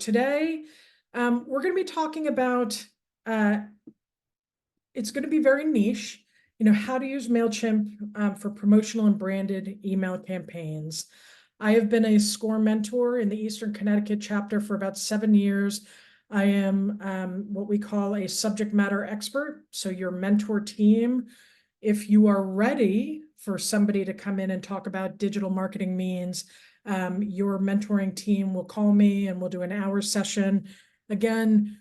Today, we're going to be talking about, it's going to be very niche, how to use MailChimp for promotional and branded email campaigns. I have been a SCORE mentor in the Eastern Connecticut chapter for about 7 years. I am what we call a subject matter expert. So your mentor team, if you are ready for somebody to come in and talk about digital marketing means, your mentoring team will call me and we'll do an hour session. Again,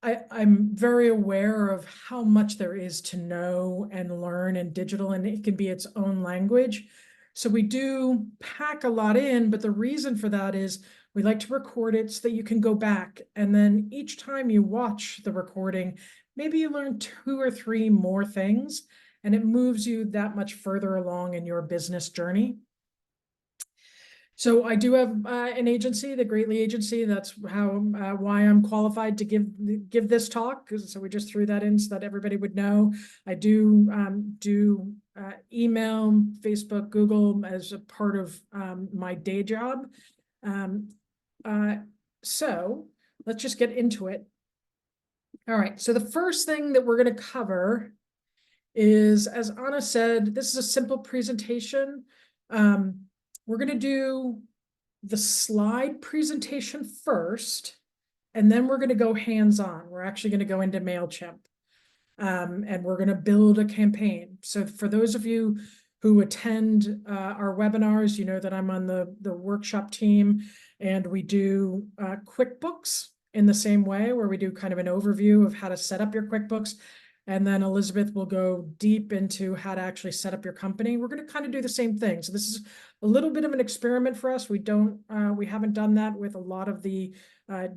I'm very aware of how much there is to know and learn in digital, and it can be its own language. So we do pack a lot in, but the reason for that is we like to record it so that you can go back. And then each time you watch the recording, maybe you learn 2 or 3 more things, and it moves you that much further along in your business journey. So I do have an agency, the Greatly Agency. That's why I'm qualified to give this talk. So we just threw that in so that everybody would know. I do email, Facebook, Google as a part of my day job. So let's just get into it. All right. So the first thing that we're going to cover is, as Anna said, this is a simple presentation. We're going to do the slide presentation first, and then we're going to go hands-on. We're actually going to go into MailChimp, and we're going to build a campaign. So for those of you who attend our webinars, you know that I'm on the workshop team, and we do QuickBooks in the same way, where we do kind of an overview of how to set up your QuickBooks. And then Elizabeth will go deep into how to actually set up your company. We're going to kind of do the same thing. So this is a little bit of an experiment for us. We haven't done that with a lot of the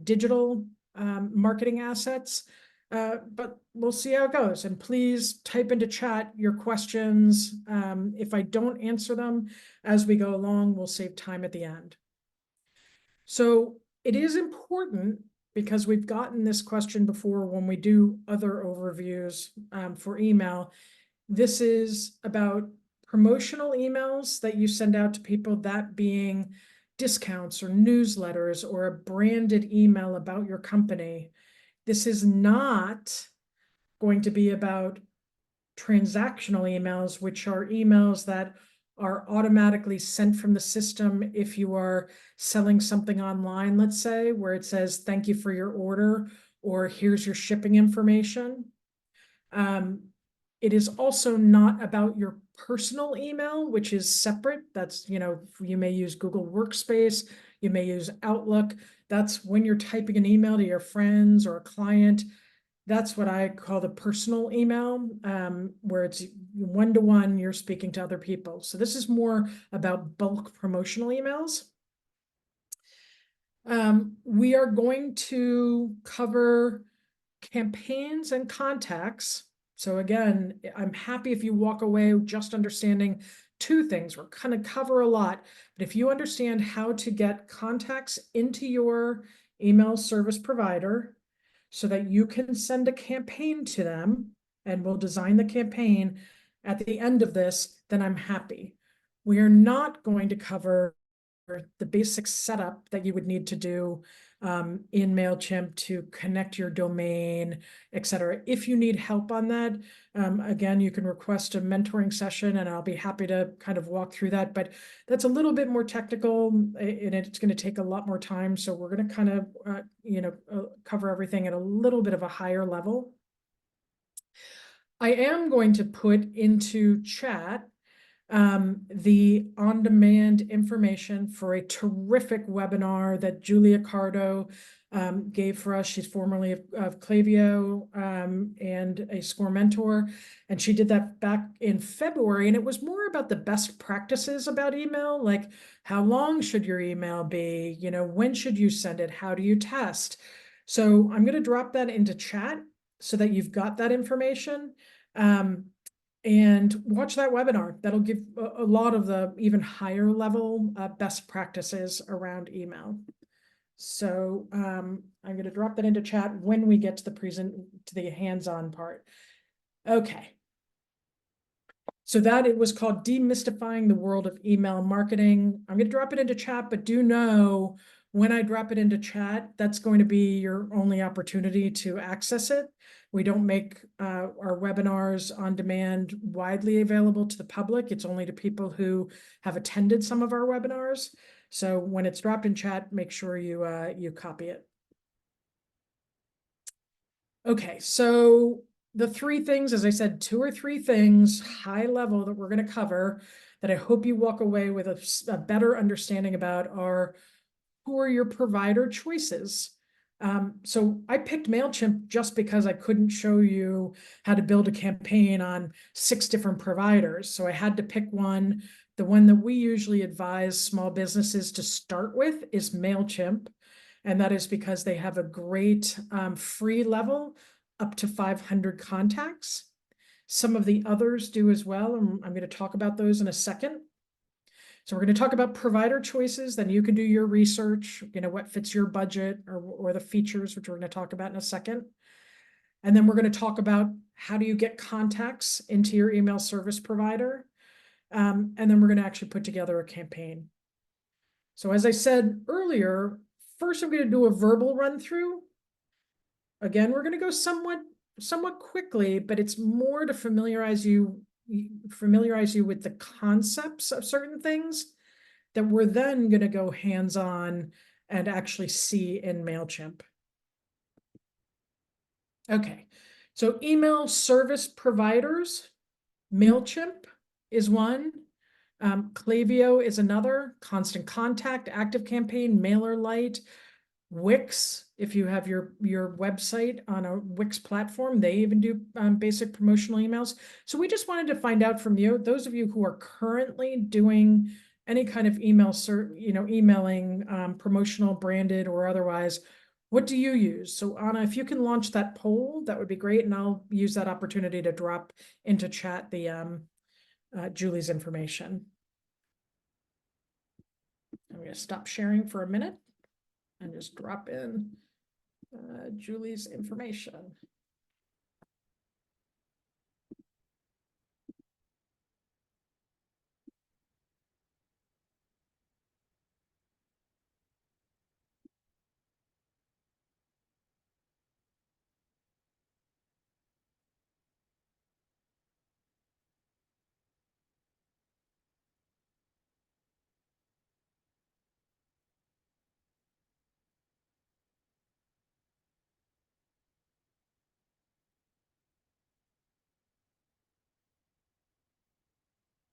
digital marketing assets, but we'll see how it goes. And please type into chat your questions. If I don't answer them as we go along, we'll save time at the end. So it is important, because we've gotten this question before when we do other overviews for email. This is about promotional emails that you send out to people, that being discounts or newsletters or a branded email about your company. This is not going to be about transactional emails, which are emails that are automatically sent from the system if you are selling something online, let's say, where it says, thank you for your order, or here's your shipping information. It is also not about your personal email, which is separate. That's, you may use Google Workspace, you may use Outlook. That's when you're typing an email to your friends or a client. That's what I call the personal email, where it's one-to-one, you're speaking to other people. So this is more about bulk promotional emails. We are going to cover campaigns and contacts. So again, I'm happy if you walk away just understanding 2 things. We're going to cover a lot, but if you understand how to get contacts into your email service provider so that you can send a campaign to them, and we'll design the campaign at the end of this, then I'm happy. We are not going to cover the basic setup that you would need to do in MailChimp to connect your domain, etc. If you need help on that, again, you can request a mentoring session and I'll be happy to kind of walk through that. But that's a little bit more technical and it's going to take a lot more time. So we're going to kind of, cover everything at a little bit of a higher level. I am going to put into chat the on-demand information for a terrific webinar that Julia Cardo gave for us. She's formerly of Klaviyo and a SCORE mentor, and she did that back in February, and it was more about the best practices about email, like how long should your email be, when should you send it, how do you test? So I'm going to drop that into chat so that you've got that information. And watch that webinar. That'll give a lot of the even higher level best practices around email. So I'm going to drop that into chat when we get to the hands-on part. Okay. So that it was called Demystifying the World of Email Marketing. I'm going to drop it into chat, but do know when I drop it into chat, that's going to be your only opportunity to access it. We don't make our webinars on demand widely available to the public. It's only to people who have attended some of our webinars. So when it's dropped in chat, make sure you copy it. Okay, so the three things, as I said, 2 or 3 things, high level, that we're going to cover that I hope you walk away with a better understanding about are, who are your provider choices? So I picked MailChimp just because I couldn't show you how to build a campaign on 6 different providers. So I had to pick one. The one that we usually advise small businesses to start with is MailChimp. And that is because they have a great free level up to 500 contacts. Some of the others do as well, and I'm going to talk about those in a second. So we're going to talk about provider choices, then you can do your research, what fits your budget or the features, which we're going to talk about in a second. And then we're going to talk about how do you get contacts into your email service provider. And then we're going to actually put together a campaign. So as I said earlier, first I'm going to do a verbal run through. Again, we're going to go somewhat quickly, but it's more to familiarize you with the concepts of certain things that we're then going to go hands-on and actually see in MailChimp. Okay, so email service providers, MailChimp is one, Klaviyo is another, Constant Contact, ActiveCampaign, MailerLite, Wix, if you have your website on a Wix platform, they even do basic promotional emails. So we just wanted to find out from you, those of you who are currently doing any kind of emailing, promotional, branded, or otherwise, what do you use? So Anna, if you can launch that poll, that would be great, and I'll use that opportunity to drop into chat the Julie's information. I'm going to stop sharing for a minute and just drop in Julie's information.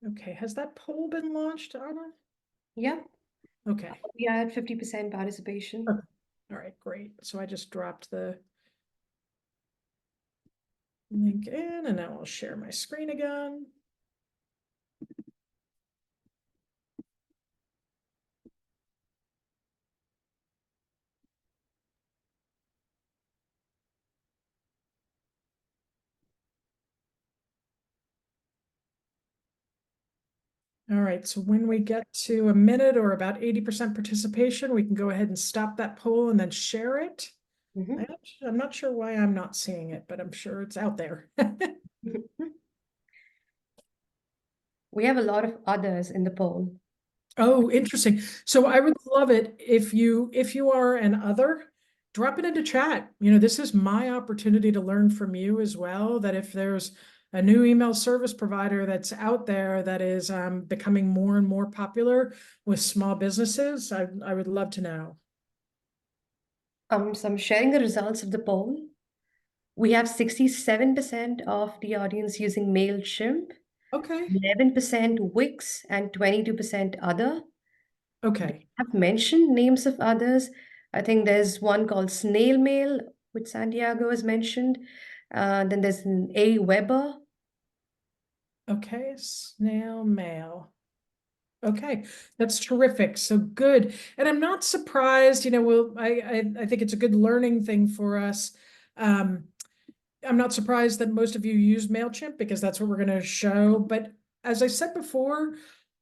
Okay, has that poll been launched, Anna? Yeah. Okay. We are at 50% participation. Okay. All right, great. So I just dropped the link in, and now I'll share my screen again. All right, so when we get to a minute or about 80% participation, we can go ahead and stop that poll and then share it. I'm not sure why I'm not seeing it, but I'm sure it's out there. We have a lot of others in the poll. Oh, interesting. So I would love it if you are an other, drop it into chat. This is my opportunity to learn from you as well, that if there's a new email service provider that's out there that is becoming more and more popular with small businesses, I would love to know. So I'm sharing the results of the poll. We have 67% of the audience using MailChimp, Okay. 11% Wix, and 22% other. Okay. I've mentioned names of others. I think there's one called Snail Mail, which Santiago has mentioned. Then there's an A. Weber. Okay, snail mail. Okay, that's terrific. So good. And I'm not surprised, I think it's a good learning thing for us. I'm not surprised that most of you use MailChimp because that's what we're going to show. But as I said before,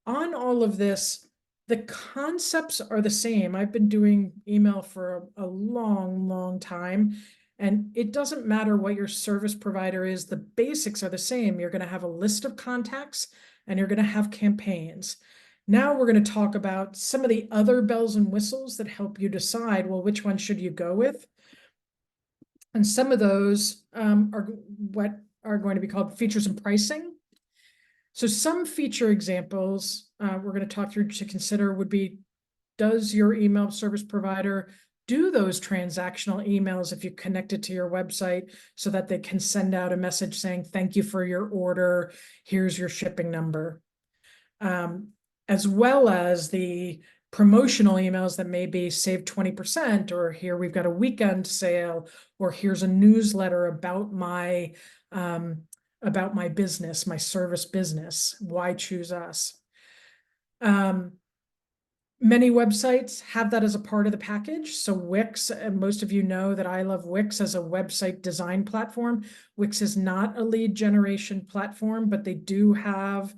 on all of this, the concepts are the same. I've been doing email for a long, long time, and it doesn't matter what your service provider is. The basics are the same. You're going to have a list of contacts and you're going to have campaigns. Now we're going to talk about some of the other bells and whistles that help you decide, well, which one should you go with? And some of those are what are going to be called features and pricing. So some feature examples we're going to talk through to consider would be, does your email service provider do those transactional emails if you connect it to your website so that they can send out a message saying, thank you for your order, here's your shipping number? As well as the promotional emails that may be save 20%, or here we've got a weekend sale, or here's a newsletter about my business, my service business. Why choose us? Many websites have that as a part of the package. So Wix, and most of you know that I love Wix as a website design platform. Wix is not a lead generation platform, but they do have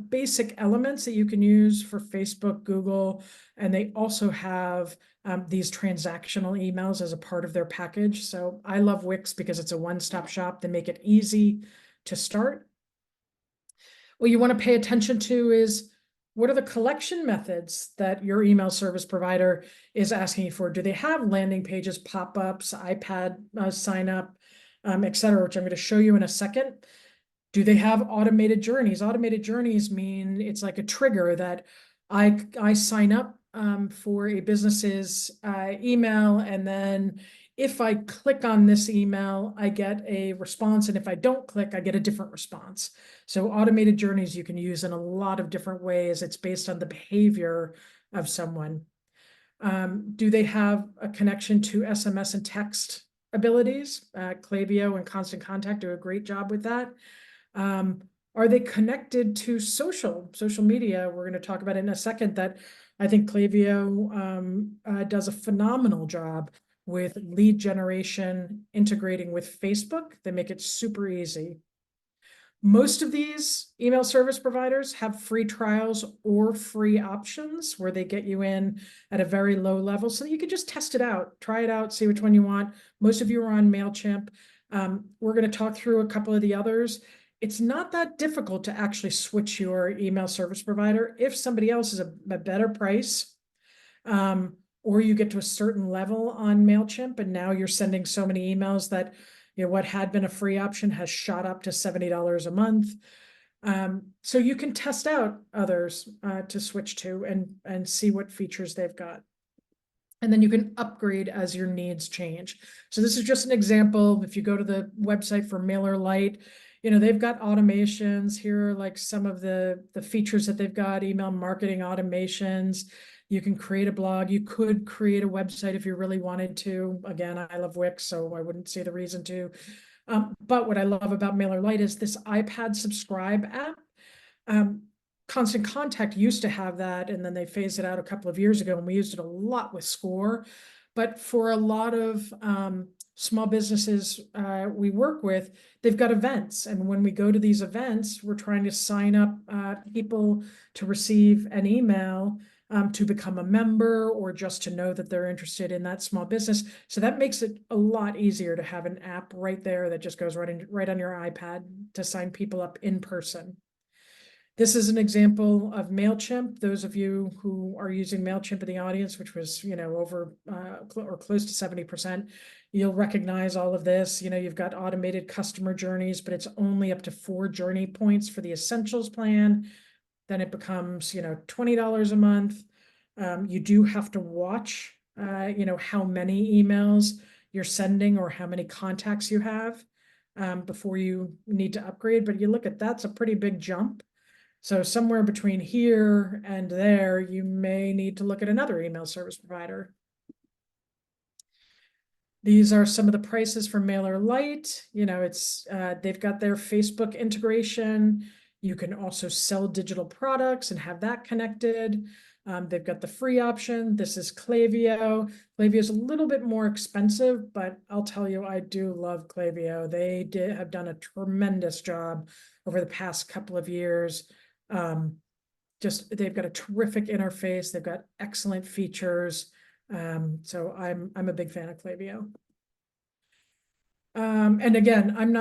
basic elements that you can use for Facebook, Google, and they also have these transactional emails as a part of their package. So I love Wix because it's a one-stop shop. They make it easy to start. What you want to pay attention to is, what are the collection methods that your email service provider is asking you for? Do they have landing pages, pop-ups, iPad sign up, et cetera, which I'm going to show you in a second? Do they have automated journeys? Automated journeys mean it's like a trigger that I sign up for a business's email, and then if I click on this email, I get a response, and if I don't click, I get a different response. So automated journeys you can use in a lot of different ways. It's based on the behavior of someone. Do they have a connection to SMS and text abilities? Klaviyo and Constant Contact do a great job with that. Are they connected to social media? We're going to talk about it in a second, that I think Klaviyo does a phenomenal job with lead generation, integrating with Facebook. They make it super easy. Most of these email service providers have free trials or free options where they get you in at a very low level so that you can just test it out, try it out, see which one you want. Most of you are on MailChimp. We're going to talk through a couple of the others. It's not that difficult to actually switch your email service provider if somebody else is a better price, or you get to a certain level on MailChimp and now you're sending so many emails that, you know, what had been a free option has shot up to $70 a month. So you can test out others to switch to and see what features they've got. And then you can upgrade as your needs change. So this is just an example. If you go to the website for MailerLite, you know, they've got automations. Here are like some of the features that they've got: email marketing automations. You can create a blog. You could create a website if you really wanted to. Again, I love Wix, so I wouldn't see the reason to. But what I love about MailerLite is this iPad subscribe app. Constant Contact used to have that, and then they phased it out a couple of years ago, and we used it a lot with Score. But for a lot of small businesses we work with, they've got events. And when we go to these events, we're trying to sign up people to receive an email to become a member, or just to know that they're interested in that small business. So that makes it a lot easier to have an app right there that just goes right on your iPad to sign people up in person. This is an example of MailChimp. Those of you who are using MailChimp in the audience, which was, you know, over or close to 70%, you'll recognize all of this. You know, you've got automated customer journeys, but it's only up to 4 journey points for the Essentials plan. Then it becomes, you know, $20 a month. You do have to watch, you know, how many emails you're sending or how many contacts you have before you need to upgrade. But you look at, that's a pretty big jump. So somewhere between here and there, you may need to look at another email service provider. These are some of the prices for MailerLite. You know, it's they've got their Facebook integration. You can also sell digital products and have that connected. They've got the free option. This is Klaviyo. Klaviyo is a little bit more expensive, but I'll tell you, I do love Klaviyo. They have done a tremendous job over the past couple of years. Just they've got a terrific interface. They've got excellent features. So I'm a big fan of Klaviyo. And again, I'm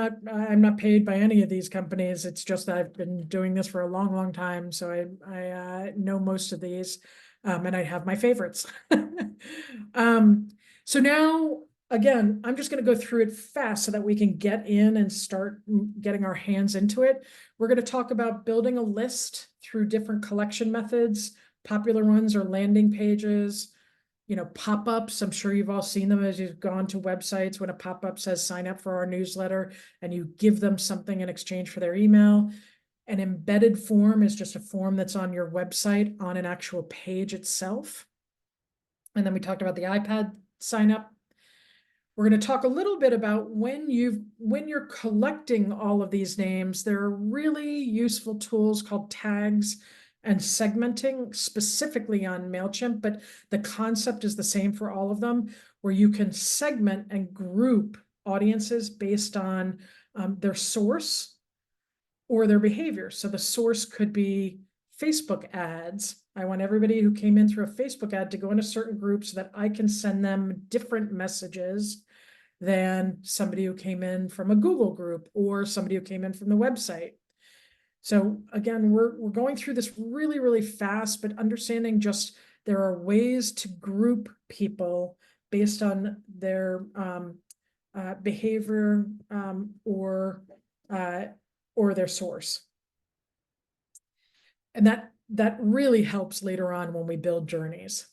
not paid by any of these companies. It's just that I've been doing this for a long, long time. So I know most of these, and I have my favorites. So now, again, I'm just going to go through it fast so that we can get in and start getting our hands into it. We're going to talk about building a list through different collection methods. Popular ones are landing pages, pop-ups. I'm sure you've all seen them as you've gone to websites when a pop-up says sign up for our newsletter and you give them something in exchange for their email. An embedded form is just a form that's on your website on an actual page itself. And then we talked about the iPad sign up. We're going to talk a little bit about when you're collecting all of these names, there are really useful tools called tags and segmenting, specifically on MailChimp, but the concept is the same for all of them, where you can segment and group audiences based on their source or their behavior. So the source could be Facebook ads. I want everybody who came in through a Facebook ad to go in a certain group so that I can send them different messages than somebody who came in from a Google group or somebody who came in from the website. So again, we're going through this really, really fast, but understanding just there are ways to group people based on their behavior or their source. And that really helps later on when we build journeys.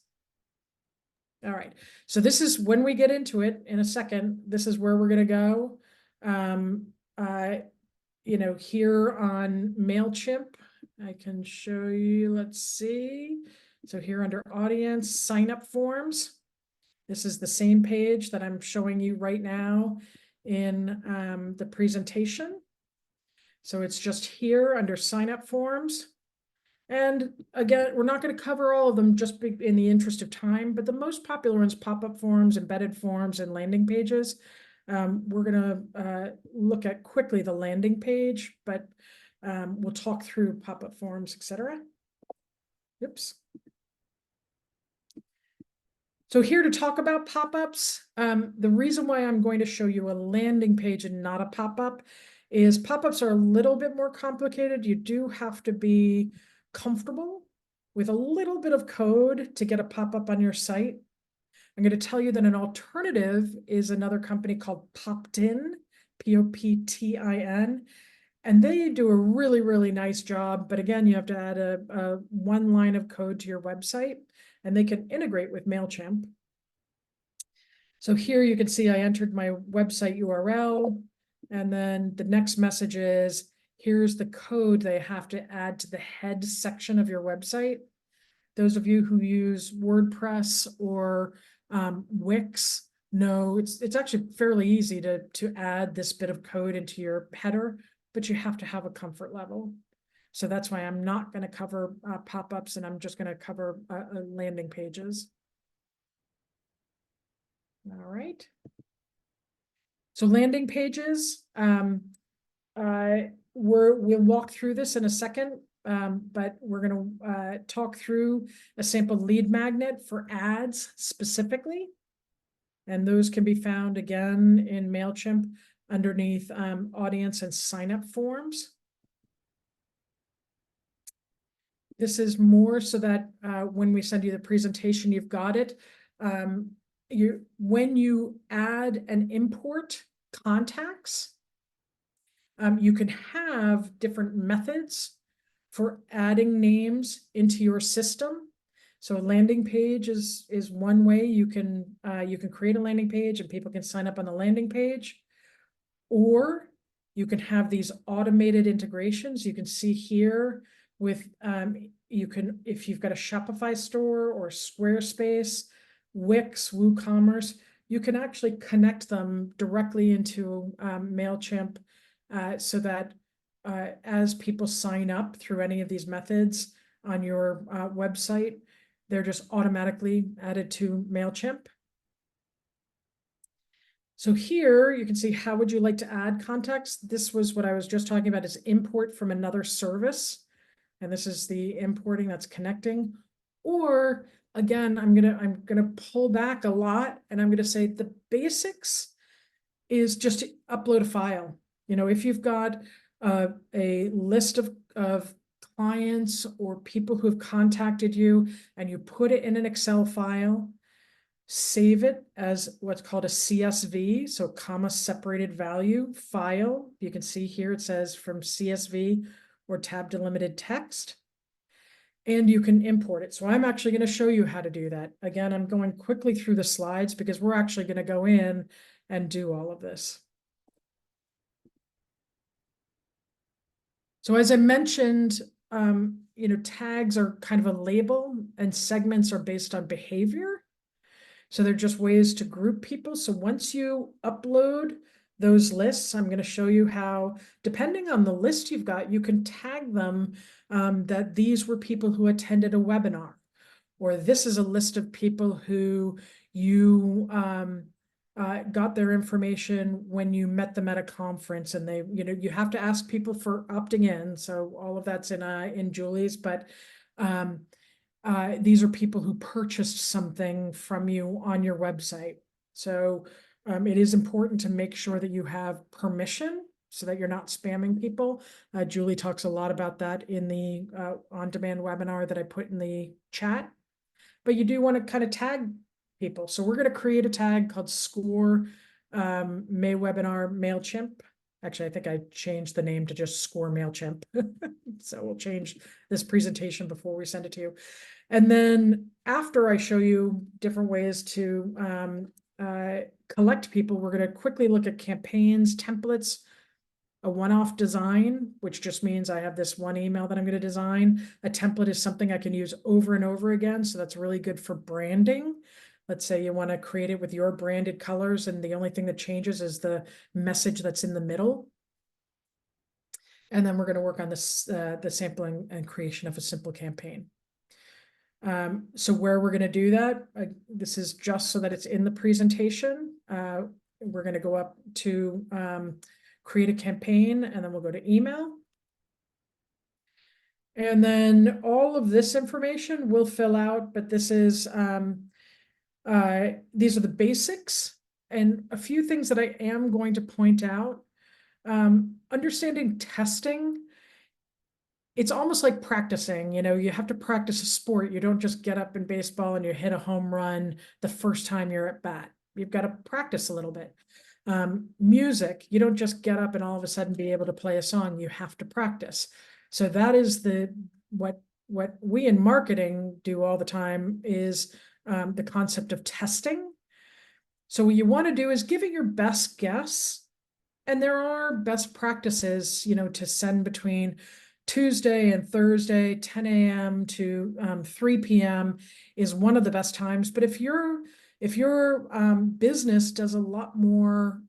All right, so this is when we get into it in a second, this is where we're going to go. Here on MailChimp, I can show you, let's see. So here under audience, sign up forms. This is the same page that I'm showing you right now in the presentation. So it's just here under sign up forms. And again, we're not going to cover all of them just in the interest of time, but the most popular ones, pop-up forms, embedded forms, and landing pages. We're going to look at quickly the landing page, but we'll talk through pop-up forms, etc. Oops. So here to talk about pop-ups, the reason why I'm going to show you a landing page and not a pop-up is pop-ups are a little bit more complicated. You do have to be comfortable with a little bit of code to get a pop-up on your site. I'm going to tell you that an alternative is another company called Poptin, Poptin, and they do a really, really nice job. But again, you have to add a one line of code to your website, and they can integrate with MailChimp. So here you can see I entered my website URL, and then the next message is, here's the code they have to add to the head section of your website. Those of you who use WordPress or Wix know it's actually fairly easy to add this bit of code into your header, but you have to have a comfort level. So that's why I'm not going to cover pop-ups, and I'm just going to cover landing pages. All right. So landing pages, we'll walk through this in a second, but we're going to talk through a sample lead magnet for ads specifically. And those can be found again in MailChimp underneath audience and sign-up forms. This is more so that when we send you the presentation, you've got it. When you add and import contacts, you can have different methods for adding names into your system. So a landing page is one way you can create a landing page and people can sign up on the landing page, or you can have these automated integrations. You can see here with if you've got a Shopify store or Squarespace, Wix, WooCommerce, you can actually connect them directly into MailChimp so that as people sign up through any of these methods on your website, they're just automatically added to MailChimp. So here you can see, how would you like to add contacts? This was what I was just talking about, is import from another service. And this is the importing that's connecting. Or again, I'm gonna pull back a lot and I'm gonna say the basics is just to upload a file. If you've got a list of clients or people who have contacted you and you put it in an Excel file, save it as what's called a CSV, so comma separated value file. You can see here it says from CSV or tab delimited text. And you can import it. So I'm actually going to show you how to do that. Again, I'm going quickly through the slides because we're actually going to go in and do all of this. So as I mentioned, tags are kind of a label and segments are based on behavior. So they're just ways to group people. So once you upload those lists, I'm going to show you how, depending on the list you've got, you can tag them that these were people who attended a webinar, or this is a list of people who you got their information when you met them at a conference, and they, you have to ask people for opting in. So all of that's in Julie's, but these are people who purchased something from you on your website. So it is important to make sure that you have permission so that you're not spamming people. Julie talks a lot about that in the on-demand webinar that I put in the chat. But you do want to kind of tag people. So we're going to create a tag called Score May Webinar MailChimp. Actually, I think I changed the name to just Score MailChimp. So we'll change this presentation before we send it to you. And then after I show you different ways to collect people, we're going to quickly look at campaigns, templates, a one-off design, which just means I have this one email that I'm going to design. A template is something I can use over and over again. So that's really good for branding. Let's say you want to create it with your branded colors, and the only thing that changes is the message that's in the middle. And then we're going to work on this, the sampling and creation of a simple campaign. So where we're going to do that, this is just so that it's in the presentation. We're going to go up to create a campaign, and then we'll go to email. And then all of this information we'll fill out, but this is, these are the basics, and a few things that I am going to point out. Understanding testing, it's almost like practicing. You have to practice a sport. You don't just get up in baseball and you hit a home run the first time you're at bat. You've got to practice a little bit. Music, you don't just get up and all of a sudden be able to play a song. You have to practice. So that is what we in marketing do all the time is the concept of testing. So what you want to do is give it your best guess. And there are best practices, to send between Tuesday and Thursday, 10 a.m. to 3 p.m. is one of the best times. But if your business does a lot more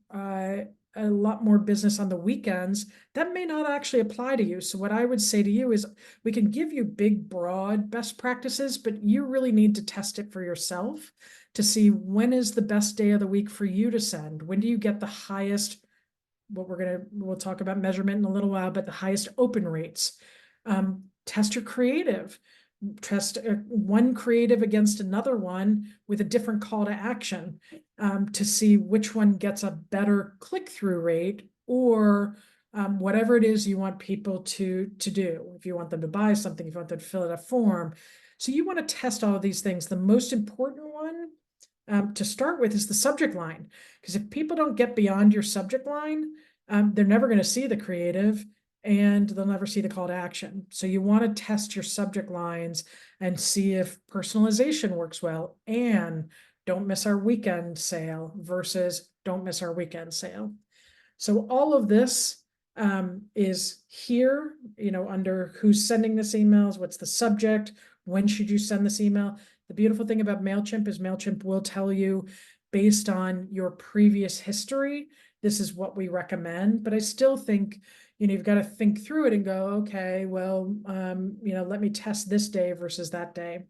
business on the weekends, that may not actually apply to you. So what I would say to you is we can give you big, broad best practices, but you really need to test it for yourself to see when is the best day of the week for you to send. When do you get the highest, we'll talk about measurement in a little while, but the highest open rates. Test your creative. Test one creative against another one with a different call to action to see which one gets a better click-through rate, or whatever it is you want people to do. If you want them to buy something, if you want them to fill out a form. So you want to test all of these things. The most important one to start with is the subject line, because if people don't get beyond your subject line, they're never going to see the creative and they'll never see the call to action. So you want to test your subject lines and see if personalization works well, and don't miss our weekend sale versus don't miss our weekend sale. So all of this is here, under who's sending this emails, what's the subject, when should you send this email. The beautiful thing about MailChimp is MailChimp will tell you based on your previous history, this is what we recommend. But I still think, you've got to think through it and go, okay, well, let me test this day versus that day.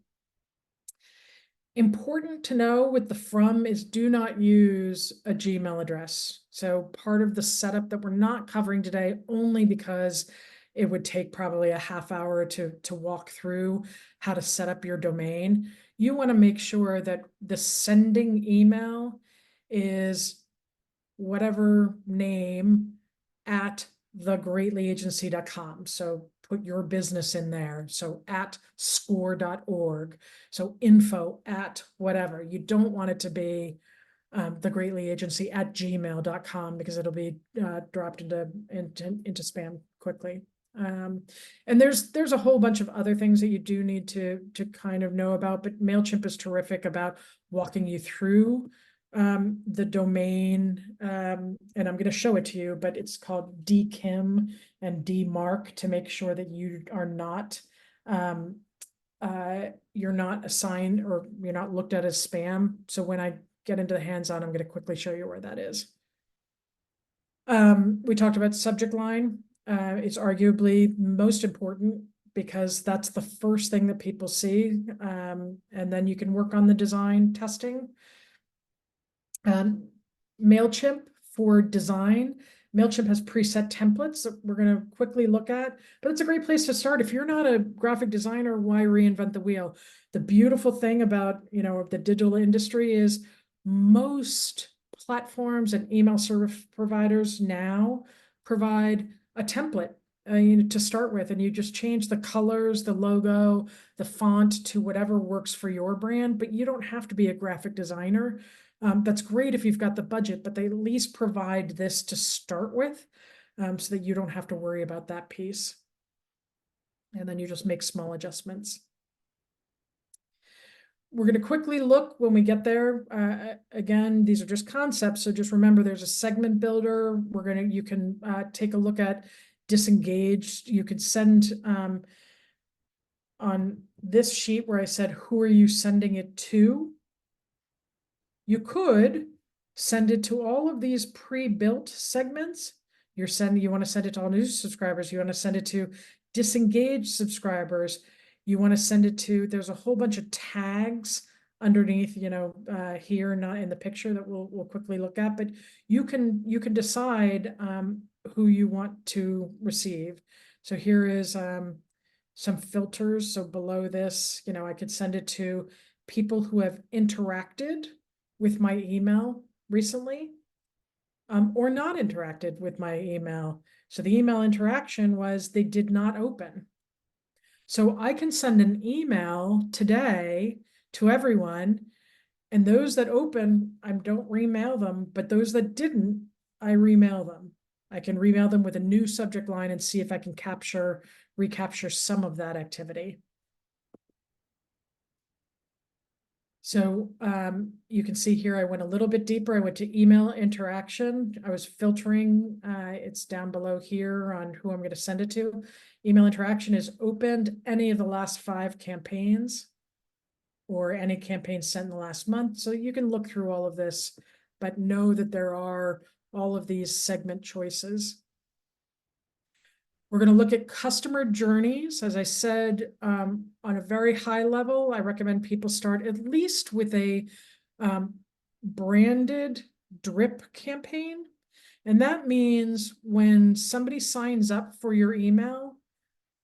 Important to know with the from is do not use a Gmail address. So part of the setup that we're not covering today, only because it would take probably a half hour to walk through how to set up your domain. You want to make sure that the sending email is whatever name at thegreatleyagency.com. So put your business in there. So at score.org. So info at whatever. You don't want it to be the Greatly Agency at gmail.com because it'll be dropped into spam quickly. And there's a whole bunch of other things that you do need to kind of know about, but MailChimp is terrific about walking you through the domain, and I'm going to show it to you, but it's called DKIM and DMARC to make sure that you are not you're not assigned or you're not looked at as spam. So when I get into the hands-on, I'm going to quickly show you where that is. We talked about subject line. It's arguably most important because that's the first thing that people see. And then you can work on the design testing. MailChimp for design. MailChimp has preset templates that we're going to quickly look at, but it's a great place to start. If you're not a graphic designer, why reinvent the wheel? The beautiful thing about, the digital industry is most platforms and email service providers now provide a template to start with, and you just change the colors, the logo, the font to whatever works for your brand, but you don't have to be a graphic designer. That's great if you've got the budget, but they at least provide this to start with, so that you don't have to worry about that piece. And then you just make small adjustments. We're going to quickly look when we get there. Again, these are just concepts, so just remember there's a segment builder. You can take a look at disengaged. You could send on this sheet where I said, who are you sending it to? You could send it to all of these pre-built segments. You want to send it to all new subscribers. You want to send it to disengaged subscribers. You want to send it to, there's a whole bunch of tags underneath, here, not in the picture that we'll quickly look at, but you can decide who you want to receive. So here is some filters. So below this, I could send it to people who have interacted with my email recently, or not interacted with my email. So the email interaction was they did not open. So I can send an email today to everyone, and those that open, I don't remail them, but those that didn't, I remail them. I can remail them with a new subject line and see if I can recapture some of that activity. So you can see here, I went a little bit deeper. I went to email interaction. I was filtering. It's down below here on who I'm going to send it to. Email interaction is opened any of the last 5 campaigns or any campaigns sent in the last month. So you can look through all of this, but know that there are all of these segment choices. We're going to look at customer journeys. As I said, on a very high level, I recommend people start at least with a branded drip campaign. And that means when somebody signs up for your email,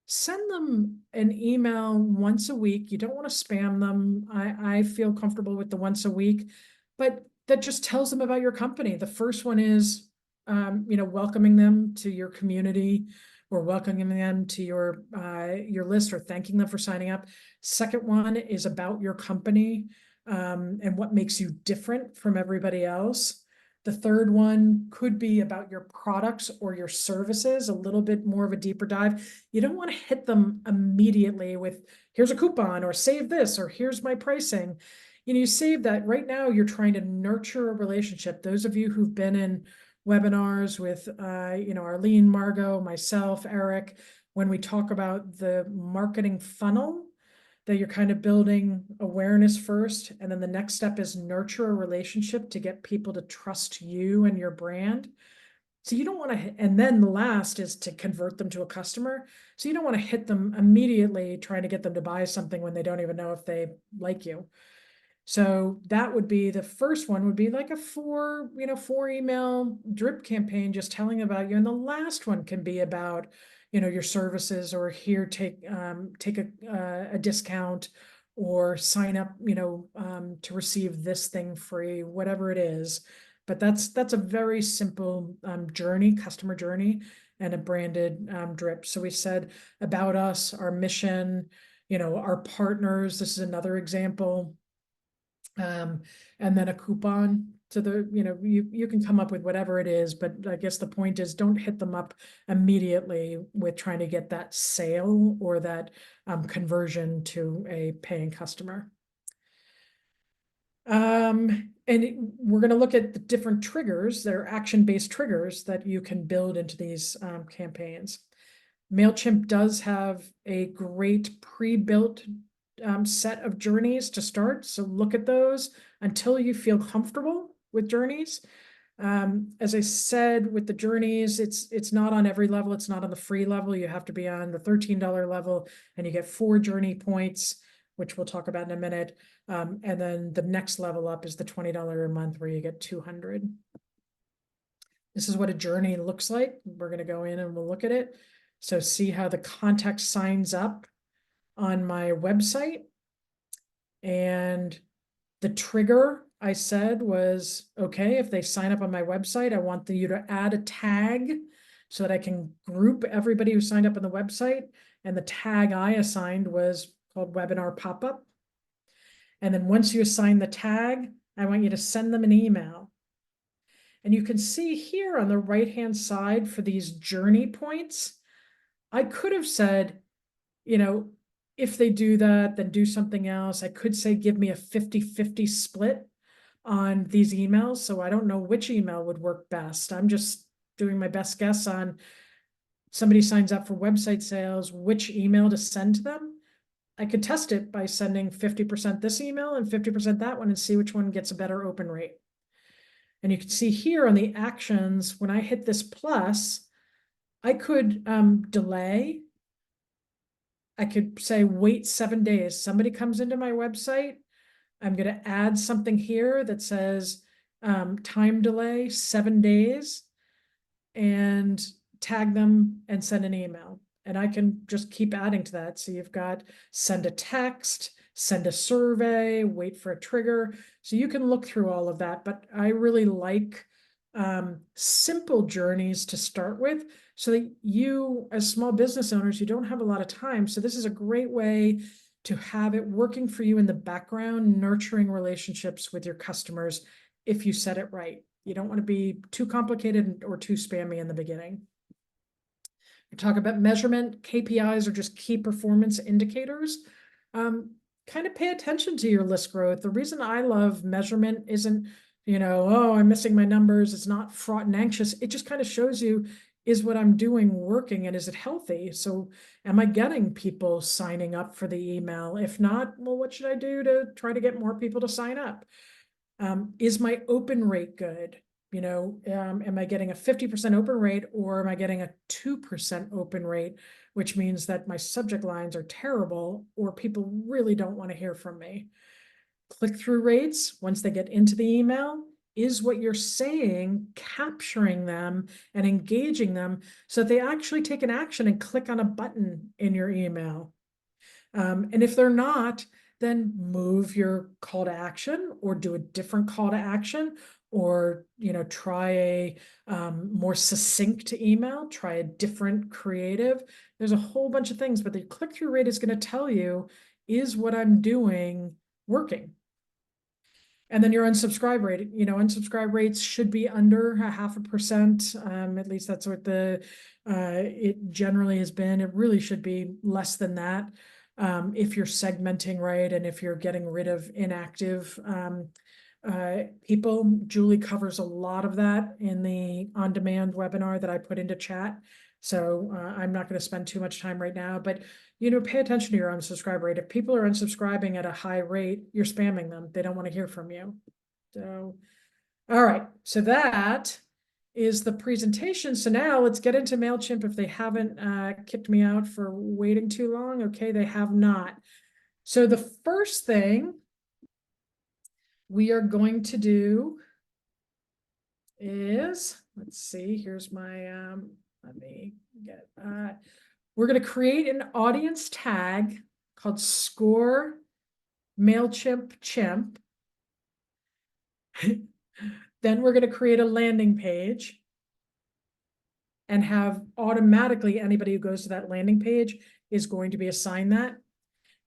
send them an email once a week. You don't want to spam them. I feel comfortable with the once a week, but that just tells them about your company. The first one is, welcoming them to your community, or welcoming them to your list, or thanking them for signing up. Second one is about your company, and what makes you different from everybody else. The third one could be about your products or your services, a little bit more of a deeper dive. You don't want to hit them immediately with, here's a coupon, or save this, or here's my pricing. You save that. Right now, you're trying to nurture a relationship. Those of you who've been in webinars with, Arlene, Margot, myself, Eric, when we talk about the marketing funnel, that you're kind of building awareness first, and then the next step is nurture a relationship to get people to trust you and your brand. So you don't want to, and then the last is to convert them to a customer. So you don't want to hit them immediately trying to get them to buy something when they don't even know if they like you. So that would be the first one, would be like a 4 email drip campaign, just telling about you. And the last one can be about, your services, or here, take a discount, or sign up, to receive this thing free, whatever it is. but that's a very simple journey, customer journey, and a branded drip. So we said about us, our mission, our partners. This is another example. And then a coupon to the, you can come up with whatever it is, but I guess the point is don't hit them up immediately with trying to get that sale or that conversion to a paying customer. We're going to look at the different triggers. They're action-based triggers that you can build into these campaigns. MailChimp does have a great pre-built set of journeys to start. So look at those until you feel comfortable with journeys. As I said, with the journeys, it's not on every level. It's not on the free level. You have to be on the $13 level, and you get 4 journey points, which we'll talk about in a minute. And then the next level up is the $20 a month, where you get 200. This is what a journey looks like. We're going to go in and we'll look at it. So see how the contact signs up on my website. And the trigger I said was, okay, if they sign up on my website, I want you to add a tag so that I can group everybody who signed up on the website. And the tag I assigned was called webinar pop-up. And then once you assign the tag, I want you to send them an email. And you can see here on the right-hand side for these journey points, I could have said, if they do that, then do something else. I could say, give me a 50-50 split on these emails. So I don't know which email would work best. I'm just doing my best guess on somebody signs up for website sales, which email to send to them. I could test it by sending 50% this email and 50% that one and see which one gets a better open rate. And you can see here on the actions, when I hit this plus, I could delay. I could say, wait 7 days. Somebody comes into my website. I'm going to add something here that says time delay 7 days and tag them and send an email. And I can just keep adding to that. So you've got send a text, send a survey, wait for a trigger. So you can look through all of that. But I really like simple journeys to start with, so that you, as small business owners, you don't have a lot of time. So this is a great way to have it working for you in the background, nurturing relationships with your customers if you set it right. You don't want to be too complicated or too spammy in the beginning. We talk about measurement. KPIs are just key performance indicators. Kind of pay attention to your list growth. The reason I love measurement isn't, oh, I'm missing my numbers. It's not fraught and anxious. It just kind of shows you, is what I'm doing working and is it healthy? So am I getting people signing up for the email? If not, well, what should I do to try to get more people to sign up? Is my open rate good? Am I getting a 50% open rate, or am I getting a 2% open rate, which means that my subject lines are terrible or people really don't want to hear from me? Click-through rates, once they get into the email, is what you're saying capturing them and engaging them so that they actually take an action and click on a button in your email? And if they're not, then move your call to action or do a different call to action, or try a more succinct email, try a different creative. There's a whole bunch of things, but the click-through rate is going to tell you, is what I'm doing working? And then your unsubscribe rate, unsubscribe rates should be under 0.5%. At least that's what it generally has been. It really should be less than that. If you're segmenting right, and if you're getting rid of inactive people. Julie covers a lot of that in the on-demand webinar that I put into chat. So I'm not going to spend too much time right now, but pay attention to your unsubscribe rate. If people are unsubscribing at a high rate, you're spamming them. They don't want to hear from you. So, all right. So that is the presentation. So now let's get into MailChimp. If they haven't kicked me out for waiting too long, okay, they have not. So the first thing we are going to do is, let's see, here's my, let me get, we're going to create an audience tag called Score MailChimp Chimp. Then we're going to create a landing page and have automatically anybody who goes to that landing page is going to be assigned that.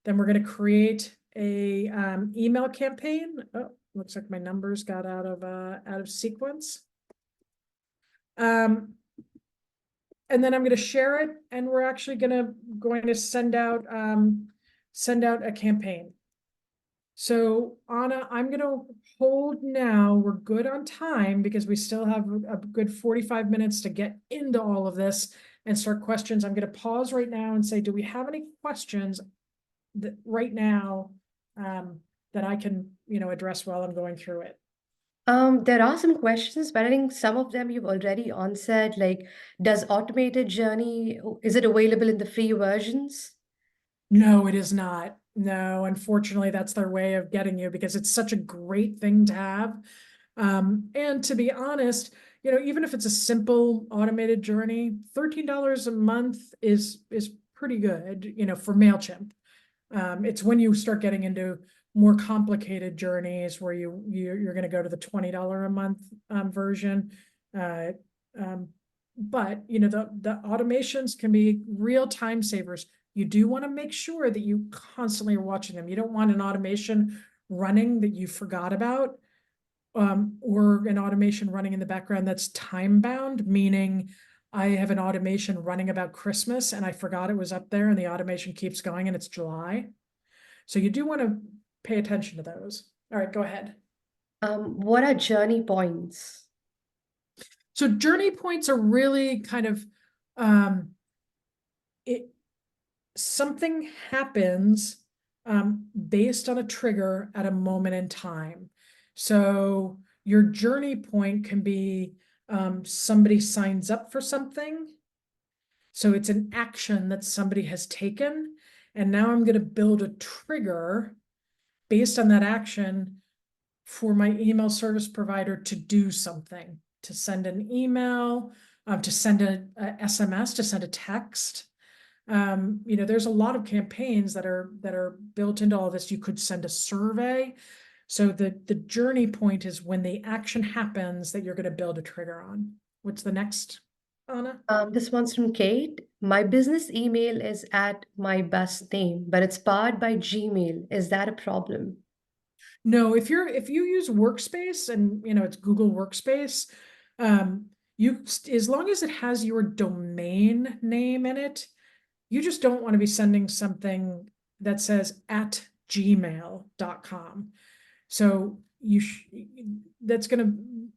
Then we're going to create a email campaign. Oh, looks like my numbers got out of sequence. And then I'm going to share it, and we're actually going to send out a campaign. So Anna, I'm going to hold now. We're good on time because we still have a good 45 minutes to get into all of this and start questions. I'm going to pause right now and say, do we have any questions that right now that I can, address while I'm going through it? There are some questions, but I think some of them you've already answered. Like, does automated journey, is it available in the free versions? No, it is not. No, unfortunately, that's their way of getting you because it's such a great thing to have. And to be honest, even if it's a simple automated journey, $13 a month is pretty good, for MailChimp. It's when you start getting into more complicated journeys where you're going to go to the $20 a month version. But the automations can be real time savers. You do want to make sure that you constantly are watching them. You don't want an automation running that you forgot about, or an automation running in the background that's time bound, meaning I have an automation running about Christmas and I forgot it was up there and the automation keeps going and it's July. So you do want to pay attention to those. All right, go ahead. What are journey points? So journey points are really kind of something happens based on a trigger at a moment in time. So your journey point can be somebody signs up for something. So it's an action that somebody has taken. And now I'm going to build a trigger based on that action for my email service provider to do something, to send an email, to send a SMS, to send a text. There's a lot of campaigns that are built into all this. You could send a survey. So the journey point is when the action happens that you're going to build a trigger on. What's the next, Anna? This one's from Kate. My business email is at my best name, but it's powered by Gmail. Is that a problem? No, if you use Workspace and it's Google Workspace, you as long as it has your domain name in it, you just don't want to be sending something that says at gmail.com. So that's going to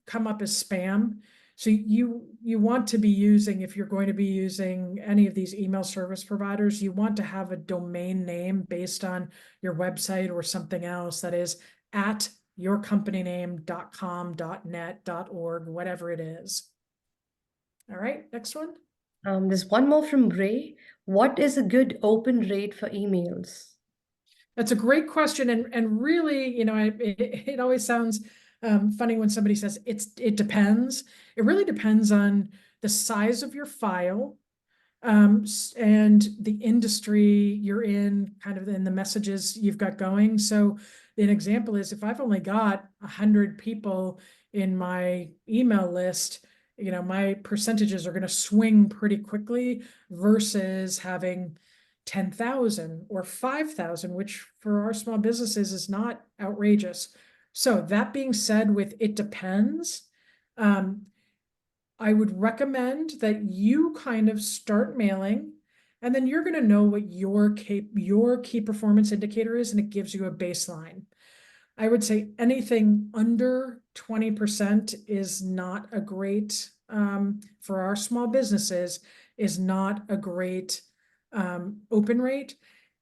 come up as spam. So you want to be using, if you're going to be using any of these email service providers, you want to have a domain name based on your website or something else that is at yourcompanyname.com, .net, .org, whatever it is. All right, next one. There's one more from Ray. What is a good open rate for emails? That's a great question, and really, it always sounds funny when somebody says it depends. It really depends on the size of your file, and the industry you're in, kind of in the messages you've got going. So an example is if I've only got 100 people in my email list, my percentages are going to swing pretty quickly versus having 10,000 or 5,000, which for our small businesses is not outrageous. So that being said, with it depends, I would recommend that you kind of start mailing, and then you're going to know what your key performance indicator is, and it gives you a baseline. I would say anything under 20% is not a great, for our small businesses, is not a great open rate.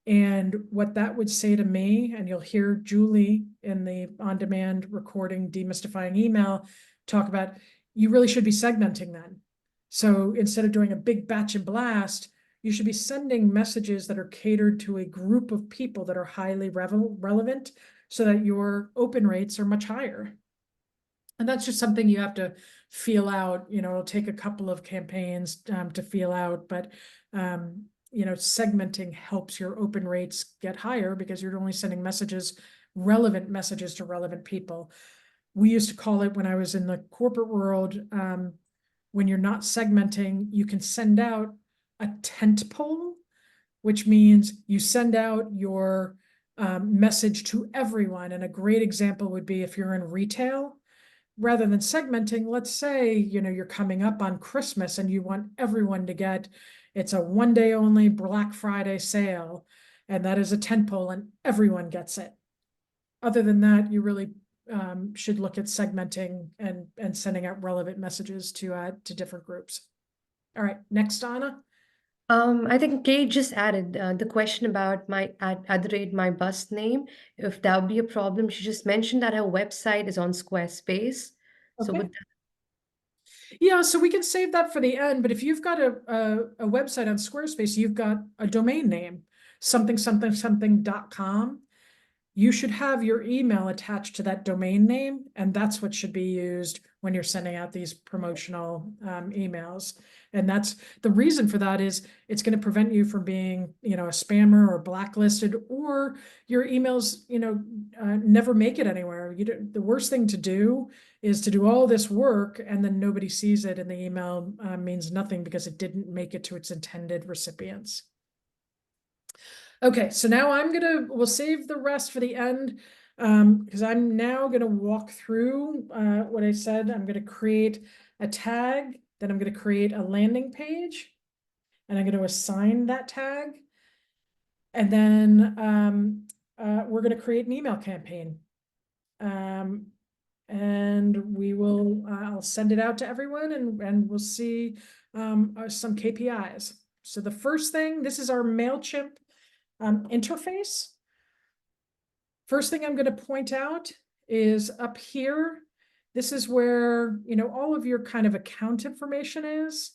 And what that would say to me, and you'll hear Julie in the on-demand recording Demystifying Email talk about, you really should be segmenting then. So instead of doing a big batch and blast, you should be sending messages that are catered to a group of people that are highly relevant so that your open rates are much higher. And that's just something you have to feel out. It'll take a couple of campaigns to feel out, but segmenting helps your open rates get higher because you're only sending relevant messages to relevant people. we used to call it when I was in the corporate world, when you're not segmenting, you can send out a tent pole, which means you send out your message to everyone. And a great example would be if you're in retail, rather than segmenting, let's say, you're coming up on Christmas and you want everyone to get, it's a 1 day only Black Friday sale, and that is a tentpole and everyone gets it. Other than that, you really should look at segmenting and sending out relevant messages to different groups. All right, next, Anna. I think Kate just added the question about my at the rate my bus name. If that would be a problem, she just mentioned that her website is on Squarespace. So Okay. would Yeah, so we can save that for the end, but if you've got a website on Squarespace, you've got a domain name, something.com. You should have your email attached to that domain name, and that's what should be used when you're sending out these promotional emails. And that's the reason for that is it's going to prevent you from being, a spammer or blacklisted, or your emails, never make it anywhere. The worst thing to do is to do all this work and then nobody sees it, and the email means nothing because it didn't make it to its intended recipients. Okay, so now we'll save the rest for the end, because I'm now gonna walk through what I said. I'm gonna create a tag, then I'm gonna create a landing page, and I'm gonna assign that tag. And then we're gonna create an email campaign. And I'll send it out to everyone, and we'll see some KPIs. So the first thing, this is our MailChimp interface. First thing I'm going to point out is up here. This is where, all of your kind of account information is.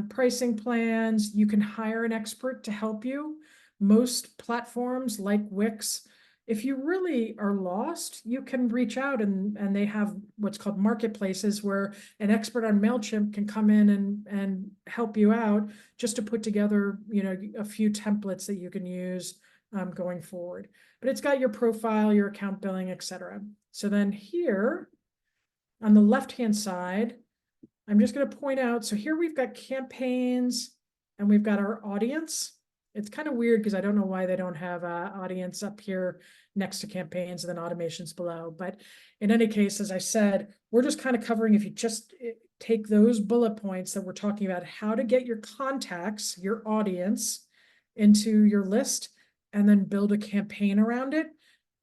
Pricing plans, you can hire an expert to help you. Most platforms like Wix, if you really are lost, you can reach out and they have what's called marketplaces where an expert on MailChimp can come in and help you out just to put together, a few templates that you can use going forward. But it's got your profile, your account billing, etc. So then here on the left-hand side, I'm just going to point out, so here we've got campaigns and we've got our audience. It's kind of weird because I don't know why they don't have audience up here next to campaigns and then automations below. But in any case, as I said, we're just kind of covering, if you just take those bullet points that we're talking about, how to get your contacts, your audience into your list, and then build a campaign around it.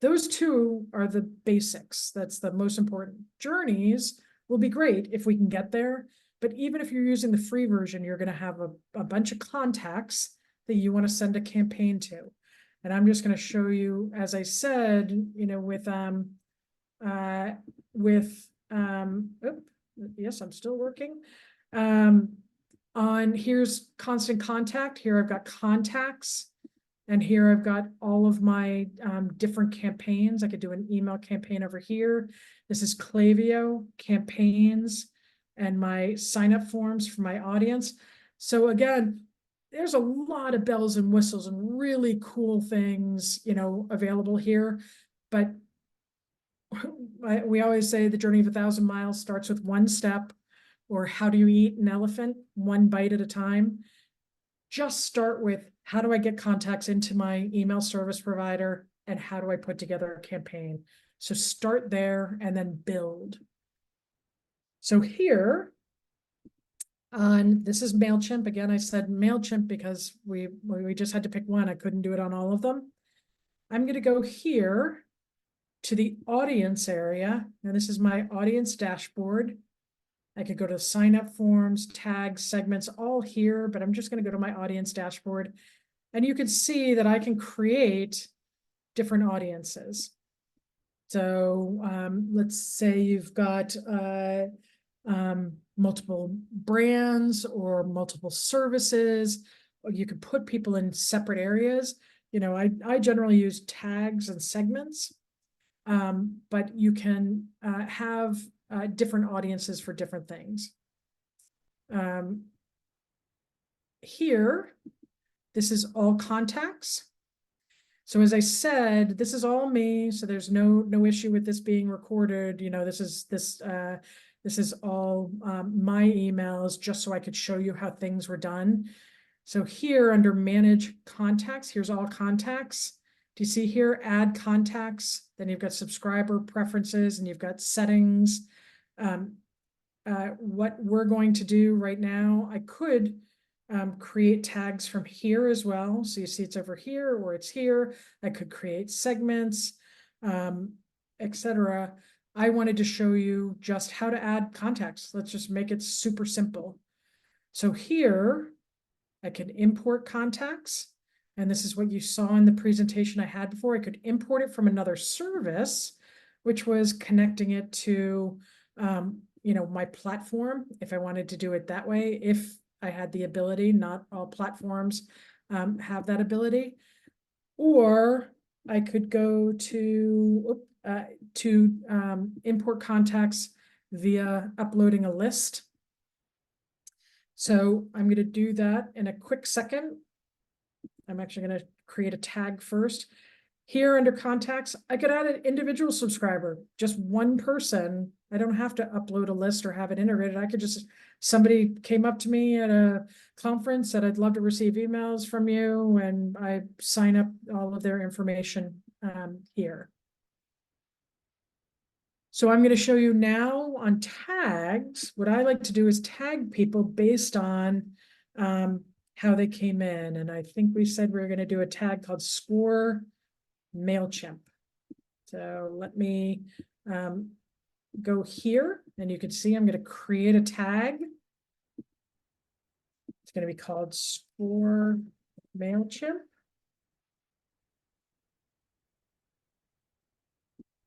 Those two are the basics. That's the most important. Journeys will be great if we can get there. But even if you're using the free version, you're going to have a bunch of contacts that you want to send a campaign to. And I'm just going to show you, as I said, yes, I'm still working. Here's constant contact. Here I've got contacts. And here I've got all of my different campaigns. I could do an email campaign over here. This is Klaviyo campaigns and my sign-up forms for my audience. So again, there's a lot of bells and whistles and really cool things, available here. But we always say the journey of 1,000 miles starts with one step, or how do you eat an elephant? One bite at a time. Just start with, how do I get contacts into my email service provider, and how do I put together a campaign? So start there and then build. So here this is MailChimp. Again, I said MailChimp because we just had to pick one. I couldn't do it on all of them. I'm going to go here to the audience area. Now this is my audience dashboard. I could go to sign up forms, tags, segments, all here, but I'm just going to go to my audience dashboard. And you can see that I can create different audiences. So let's say you've got multiple brands or multiple services, or you could put people in separate areas. I generally use tags and segments, but you can have different audiences for different things. Here, this is all contacts. So as I said, this is all me, so there's no issue with this being recorded. This is all my emails, just so I could show you how things were done. So here under manage contacts, here's all contacts. Do you see here add contacts? Then you've got subscriber preferences and you've got settings. What we're going to do right now, I could create tags from here as well. So you see it's over here or it's here. I could create segments, etc. I wanted to show you just how to add contacts. Let's just make it super simple. So here I can import contacts. And this is what you saw in the presentation I had before. I could import it from another service, which was connecting it to my platform, if I wanted to do it that way, if I had the ability. Not all platforms have that ability. Or I could go to import contacts via uploading a list. So I'm going to do that in a quick second. I'm actually going to create a tag first. Here under contacts, I could add an individual subscriber, just one person. I don't have to upload a list or have it integrated. I could just, somebody came up to me at a conference, said, I'd love to receive emails from you, and I sign up all of their information here. So I'm going to show you now on tags. What I like to do is tag people based on how they came in. And I think we said we were going to do a tag called score MailChimp. So let me go here, and you can see I'm going to create a tag. It's going to be called score MailChimp.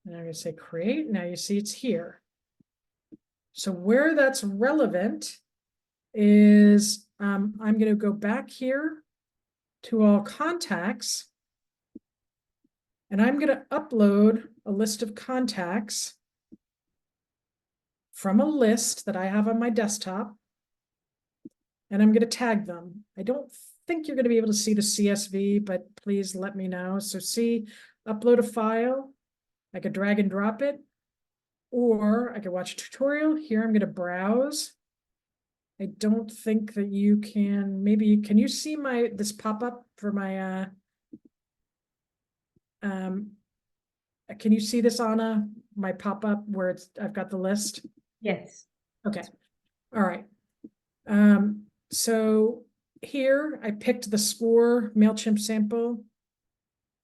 And I'm going to say create. Now you see it's here. So where that's relevant is I'm going to go back here to all contacts, and I'm going to upload a list of contacts from a list that I have on my desktop, and I'm going to tag them. I don't think you're going to be able to see the CSV, but please let me know. So see, upload a file. I could drag and drop it, or I could watch a tutorial. Here I'm going to browse. I don't think that you can, maybe, can you see this pop-up for my, can you see this, Anna? My pop-up where I've got the list? Yes. Okay, all right. So here I picked the score MailChimp sample.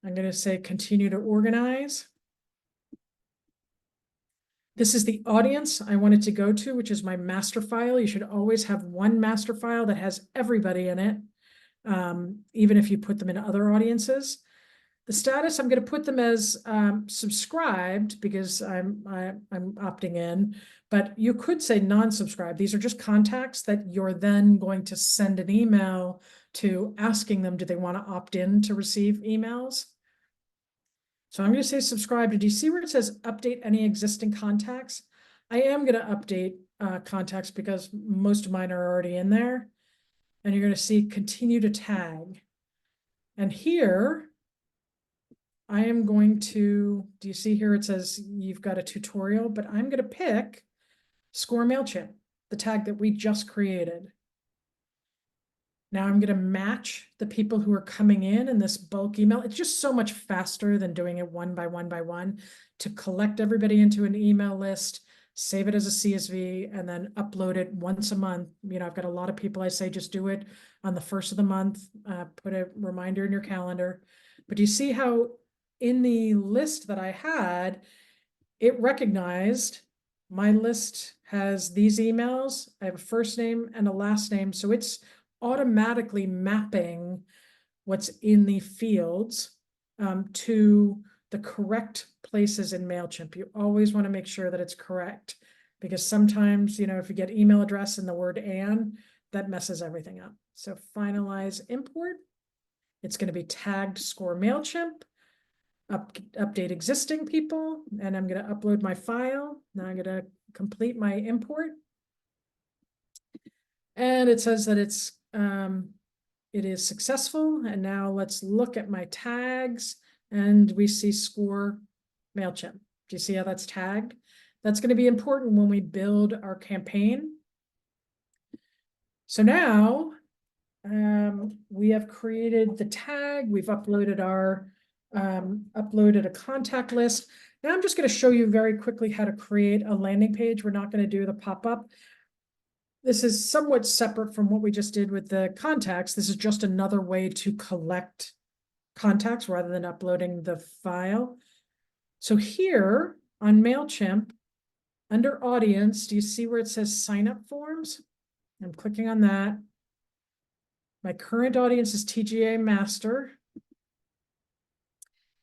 I'm going to say continue to organize. This is the audience I wanted to go to, which is my master file. You should always have one master file that has everybody in it, even if you put them in other audiences. The status, I'm going to put them as subscribed because I'm opting in, but you could say non-subscribed. These are just contacts that you're then going to send an email to asking them, do they want to opt in to receive emails? So I'm going to say subscribe. Do you see where it says update any existing contacts? I am going to update contacts because most of mine are already in there. And you're going to see continue to tag. And here, I am going to, do you see here it says you've got a tutorial, but I'm going to pick score MailChimp, the tag that we just created. Now I'm going to match the people who are coming in this bulk email. It's just so much faster than doing it one by one to collect everybody into an email list, save it as a CSV, and then upload it once a month. I've got a lot of people I say just do it on the first of the month, put a reminder in your calendar. But do you see how in the list that I had, it recognized my list has these emails. I have a first name and a last name. So it's automatically mapping what's in the fields to the correct places in MailChimp. You always want to make sure that it's correct, because sometimes, if you get email address and the word "and," that messes everything up. So finalize import. It's going to be tagged score MailChimp. Update existing people, and I'm going to upload my file. Now I'm going to complete my import. And it says that it is successful. And now let's look at my tags. and we see score MailChimp. Do you see how that's tagged? That's going to be important when we build our campaign. So now we have created the tag, we've uploaded uploaded a contact list. Now I'm just going to show you very quickly how to create a landing page. We're not going to do the pop-up. This is somewhat separate from what we just did with the contacts. This is just another way to collect contacts rather than uploading the file. So here on MailChimp, under audience, do you see where it says sign up forms? I'm clicking on that. My current audience is TGA Master.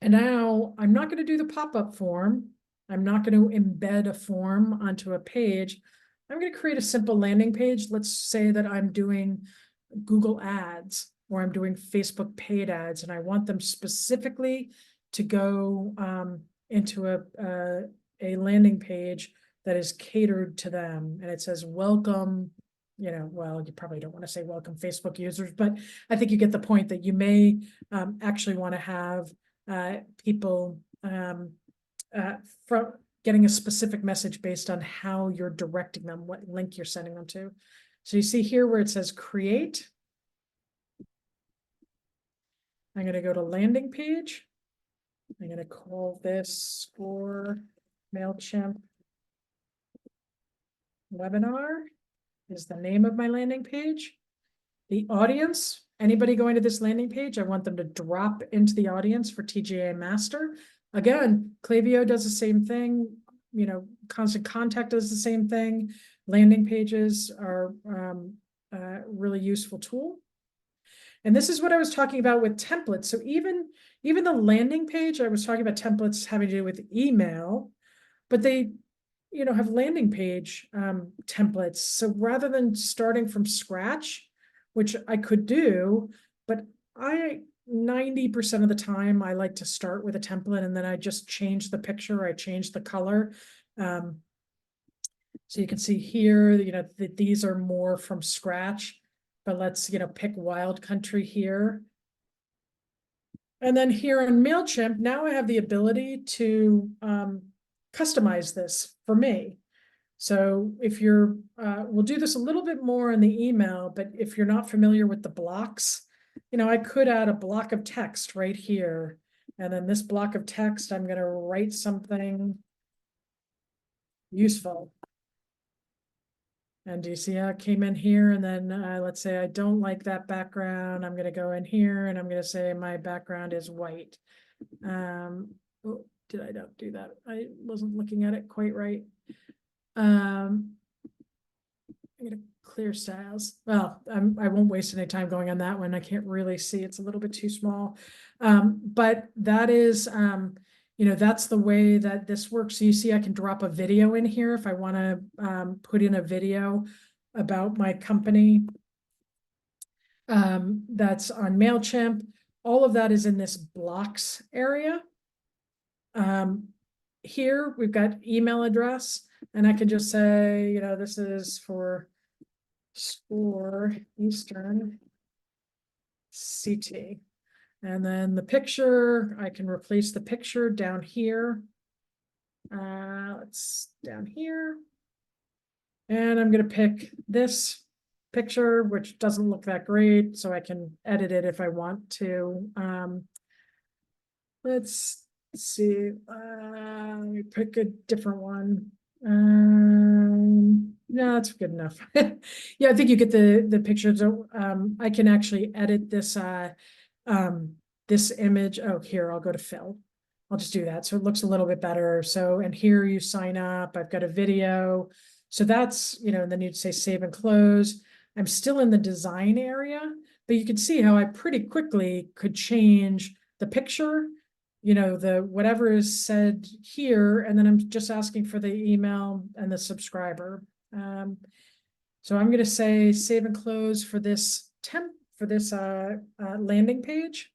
And now I'm not going to do the pop-up form. I'm not going to embed a form onto a page. I'm going to create a simple landing page. Let's say that I'm doing Google Ads or I'm doing Facebook paid ads, and I want them specifically to go into a landing page that is catered to them. And it says, welcome, well, you probably don't want to say welcome Facebook users, but I think you get the point that you may actually want to have people from getting a specific message based on how you're directing them, what link you're sending them to. So you see here where it says create. I'm going to go to landing page. I'm going to call this Score MailChimp webinar is the name of my landing page. The audience, anybody going to this landing page, I want them to drop into the audience for TGA Master. Again, Klaviyo does the same thing. Constant Contact does the same thing. Landing pages are a really useful tool. And this is what I was talking about with templates. So even the landing page, I was talking about templates having to do with email, but they have landing page templates. So rather than starting from scratch, which I could do, but 90% of the time I like to start with a template and then I just change the picture, I change the color. So you can see here, that these are more from scratch, but let's, pick wild country here. And then here in MailChimp, now I have the ability to customize this for me. So if we'll do this a little bit more in the email, but if you're not familiar with the blocks, I could add a block of text right here. And then this block of text, I'm going to write something useful. And do you see how it came in here? And then let's say I don't like that background. I'm going to go in here and I'm going to say my background is white. Oh, did I not do that? I wasn't looking at it quite right. I'm going to clear styles. Well, I won't waste any time going on that one. I can't really see. It's a little bit too small. But that is, that's the way that this works. So you see, I can drop a video in here if I want to put in a video about my company. That's on MailChimp. All of that is in this blocks area. Here we've got email address, and I can just say, this is for Score Eastern CT. And then the picture, I can replace the picture down here. Let's down here. And I'm going to pick this picture, which doesn't look that great, so I can edit it if I want to. Let's see. Let me pick a different one. No, that's good enough. Yeah, I think you get the picture. So I can actually edit this this image. Oh, here, I'll go to fill. I'll just do that. So it looks a little bit better. So, and here you sign up. I've got a video. So that's, and then you'd say save and close. I'm still in the design area, but you can see how I pretty quickly could change the picture, the whatever is said here, and then I'm just asking for the email and the subscriber. So I'm going to say save and close for this landing page.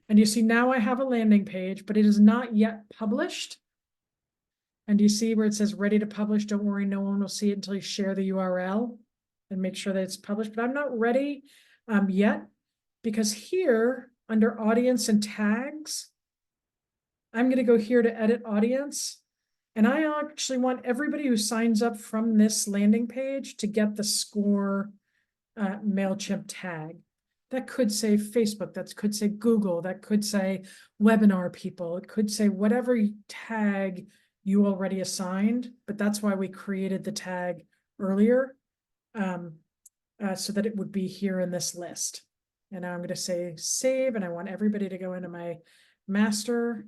And you see now I have a landing page, but it is not yet published. And you see where it says ready to publish? Don't worry, no one will see it until you share the URL and make sure that it's published. But I'm not ready yet, because here under audience and tags, I'm going to go here to edit audience. And I actually want everybody who signs up from this landing page to get the score MailChimp tag. That could say Facebook, that could say Google, that could say webinar people, it could say whatever tag you already assigned, but that's why we created the tag earlier, so that it would be here in this list. And now I'm going to say save, and I want everybody to go into my master.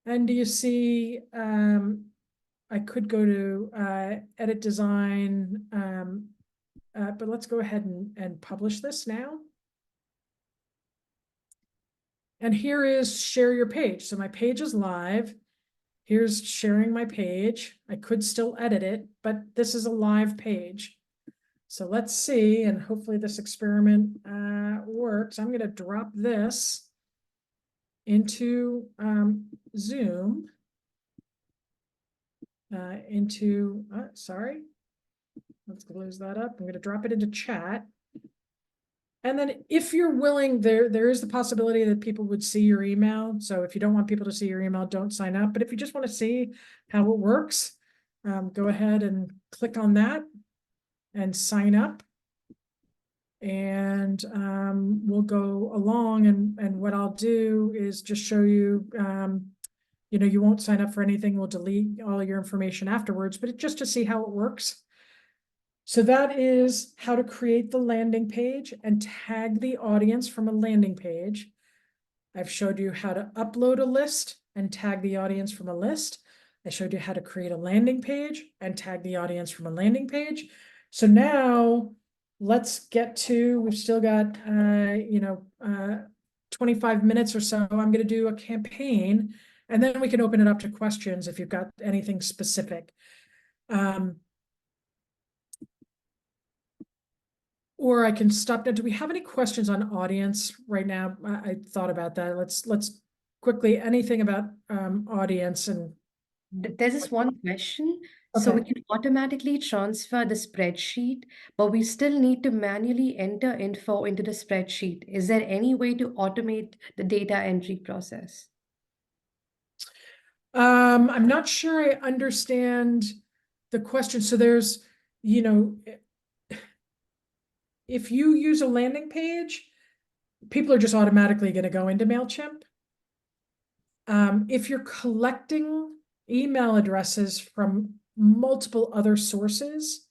And do you see, I could go to edit design, but let's go ahead and publish this now. And here is share your page. So my page is live. Here's sharing my page. I could still edit it, but this is a live page. So let's see, and hopefully this experiment works. I'm going to drop this into Zoom, sorry, let's close that up. I'm going to drop it into chat. And then if you're willing, there is the possibility that people would see your email. So if you don't want people to see your email, don't sign up. But if you just want to see how it works, go ahead and click on that and sign up. And we'll go along, and what I'll do is just show you, you won't sign up for anything. We'll delete all your information afterwards, but just to see how it works. So that is how to create the landing page and tag the audience from a landing page. I've showed you how to upload a list and tag the audience from a list. I showed you how to create a landing page and tag the audience from a landing page. So now let's get to, we've still got, 25 minutes or so. I'm going to do a campaign, and then we can open it up to questions if you've got anything specific. Or I can stop now. Do we have any questions on audience right now? I thought about that. Let's quickly, anything about audience and. There's this one question. So we Okay. can automatically transfer the spreadsheet, but we still need to manually enter info into the spreadsheet. Is there any way to automate the data entry process? I'm not sure I understand the question. So there's, if you use a landing page, people are just automatically going to go into MailChimp. If you're collecting email addresses from multiple other sources,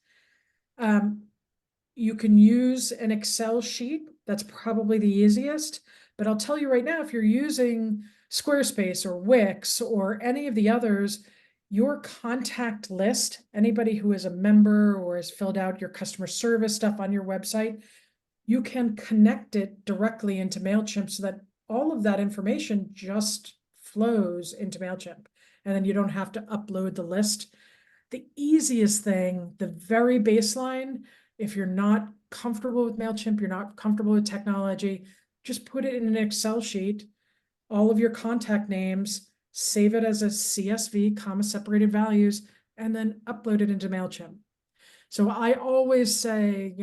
you can use an Excel sheet. That's probably the easiest. But I'll tell you right now, if you're using Squarespace or Wix or any of the others, your contact list, anybody who is a member or has filled out your customer service stuff on your website, you can connect it directly into MailChimp so that all of that information just flows into MailChimp. And then you don't have to upload the list. The easiest thing, the very baseline, if you're not comfortable with MailChimp, you're not comfortable with technology, just put it in an Excel sheet, all of your contact names, save it as a CSV, comma separated values, and then upload it into MailChimp. So I always say,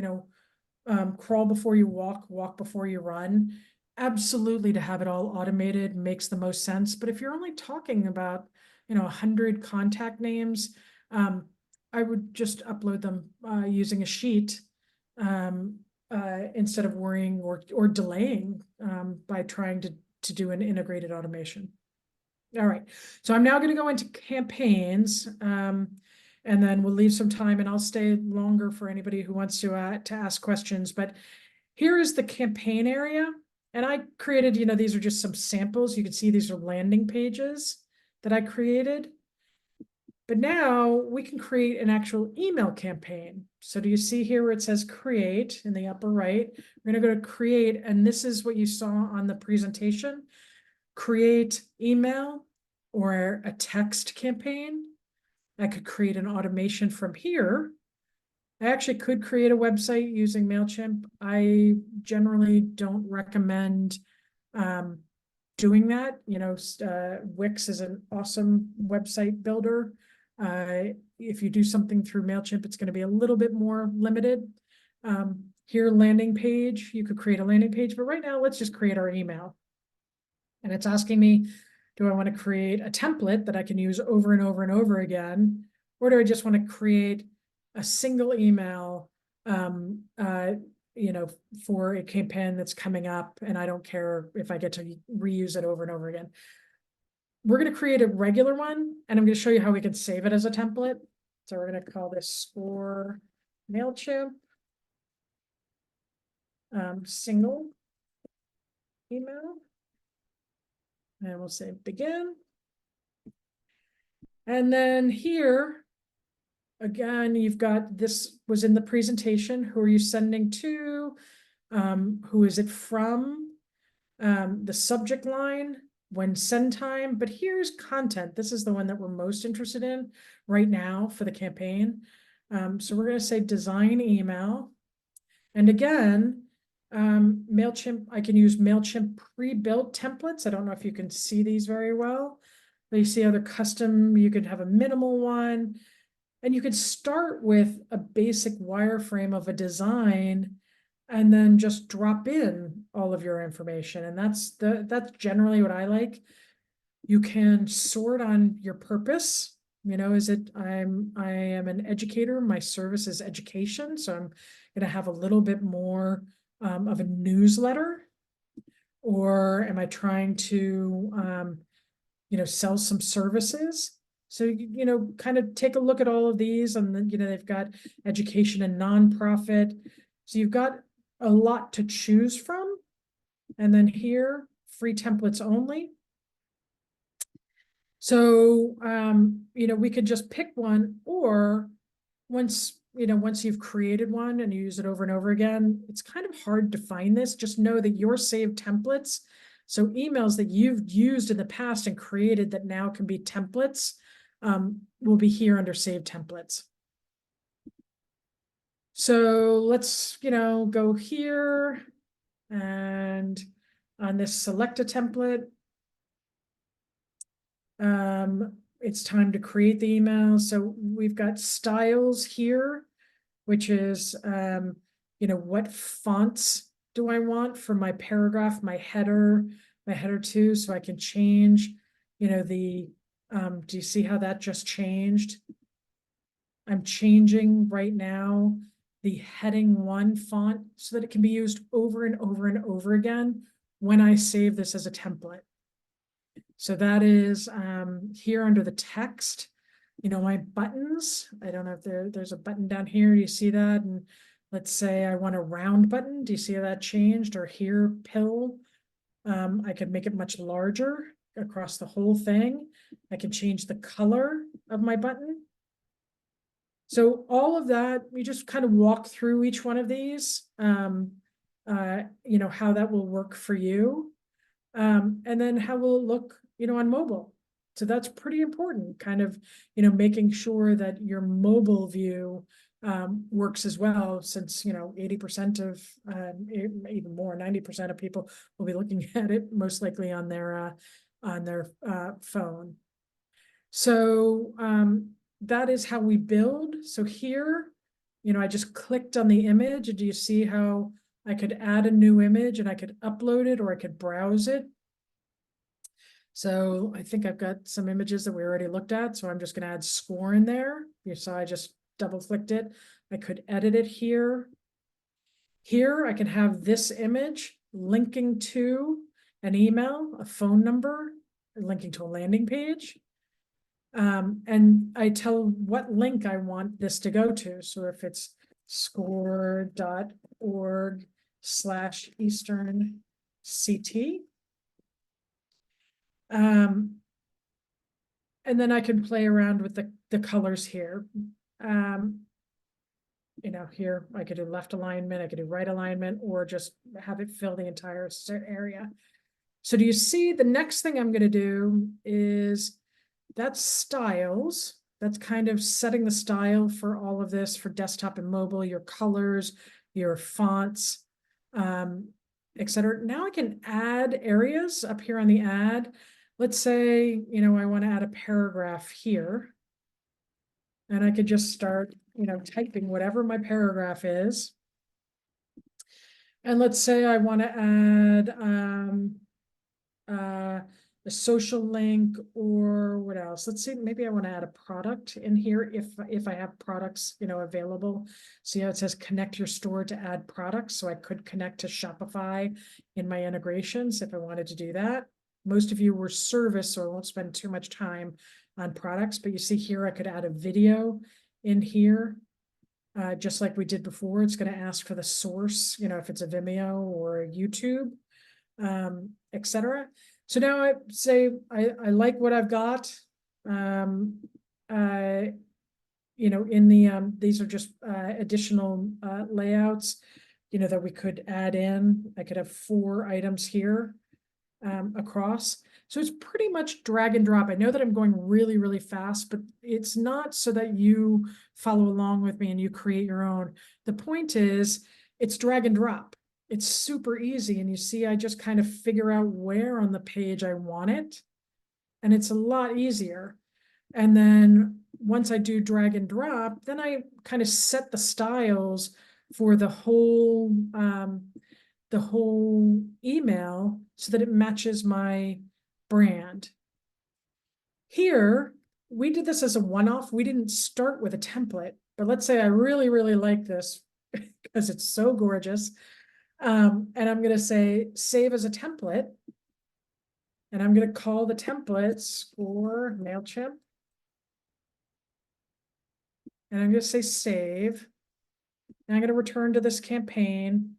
crawl before you walk, walk before you run. Absolutely, to have it all automated makes the most sense. But if you're only talking about, 100 contact names, I would just upload them using a sheet instead of worrying or delaying by trying to do an integrated automation. All right, so I'm now going to go into campaigns, and then we'll leave some time, and I'll stay longer for anybody who wants to ask questions. But here is the campaign area, and I created, these are just some samples. You can see these are landing pages that I created. But now we can create an actual email campaign. So do you see here where it says create in the upper right? We're going to go to create, and this is what you saw on the presentation. Create email or a text campaign. I could create an automation from here. I actually could create a website using MailChimp. I generally don't recommend doing that. Wix is an awesome website builder. If you do something through MailChimp, it's going to be a little bit more limited. Here, landing page, you could create a landing page, but right now let's just create our email. And it's asking me Do I want to create a template that I can use over and over and over again? Or do I just want to create a single email, for a campaign that's coming up, and I don't care if I get to reuse it over and over again? We're going to create a regular one, and I'm going to show you how we can save it as a template. So we're going to call this score MailChimp single email. And we'll say begin. And then here, again, you've got, this was in the presentation. Who are you sending to? Who is it from? The subject line, when send time, but here's content. This is the one that we're most interested in right now for the campaign. So we're going to say design email. And again, MailChimp, I can use MailChimp pre-built templates. I don't know if you can see these very well. But you see how they're custom. You could have a minimal one. And you could start with a basic wireframe of a design and then just drop in all of your information. And that's generally what I like. You can sort on your purpose. Is it I am an educator, my service is education, so I'm gonna have a little bit more of a newsletter, or am I trying to sell some services? So, kind of take a look at all of these, and then, they've got education and nonprofit. So you've got a lot to choose from. And then here, free templates only. So, we could just pick one, or once you've created one and you use it over and over again, it's kind of hard to find this. Just know that your saved templates, so emails that you've used in the past and created that now can be templates, will be here under saved templates. So let's, go here, and on this select a template, it's time to create the email. So we've got styles here, which is, what fonts do I want for my paragraph, my header too, so I can change, do you see how that just changed? I'm changing right now the heading 1 font so that it can be used over and over and over again when I save this as a template. So that is here under the text, my buttons. I don't know if there's a button down here. Do you see that? And let's say I want a round button. Do you see how that changed? Or here, pill. I could make it much larger across the whole thing. I can change the color of my button. So all of that, we just kind of walk through each one of these, how that will work for you. And then how will it look, on mobile? So that's pretty important, kind of, making sure that your mobile view works as well, since, 80% of, even more, 90% of people will be looking at it most likely on their phone. So that is how we build. So here, I just clicked on the image, and do you see how I could add a new image and I could upload it, or I could browse it? So I think I've got some images that we already looked at, so I'm just going to add score in there. You saw I just double clicked it. I could edit it here. Here I can have this image linking to an email, a phone number, linking to a landing page. And I tell what link I want this to go to. So if it's score.org/Eastern CT. And then I can play around with the colors here. Here I could do left alignment, I could do right alignment, or just have it fill the entire area. So do you see the next thing I'm going to do is that's styles. That's kind of setting the style for all of this for desktop and mobile, your colors, your fonts, etc. Now I can add areas up here on the ad. Let's say, I want to add a paragraph here. And I could just start, typing whatever my paragraph is. And let's say I want to add a social link, or what else? Let's see, maybe I want to add a product in here if I have products, available. See how it says connect your store to add products, so I could connect to Shopify in my integrations if I wanted to do that. Most of you were service, so I won't spend too much time on products, but you see here I could add a video in here. Just like we did before, it's going to ask for the source, if it's a Vimeo or a YouTube, etc. So now I say I like what I've got. In the these are just additional layouts, that we could add in. I could have 4 items here across. So it's pretty much drag and drop. I know that I'm going really, really fast, but it's not so that you follow along with me and you create your own. The point is, it's drag and drop. It's super easy. And you see, I just kind of figure out where on the page I want it. And it's a lot easier. And then once I do drag and drop, then I kind of set the styles for the whole email so that it matches my brand. Here, we did this as a one-off. We didn't start with a template, but let's say I really, really like this because it's so gorgeous. And I'm going to say save as a template. And I'm going to call the template score MailChimp. And I'm going to say save. And I'm going to return to this campaign.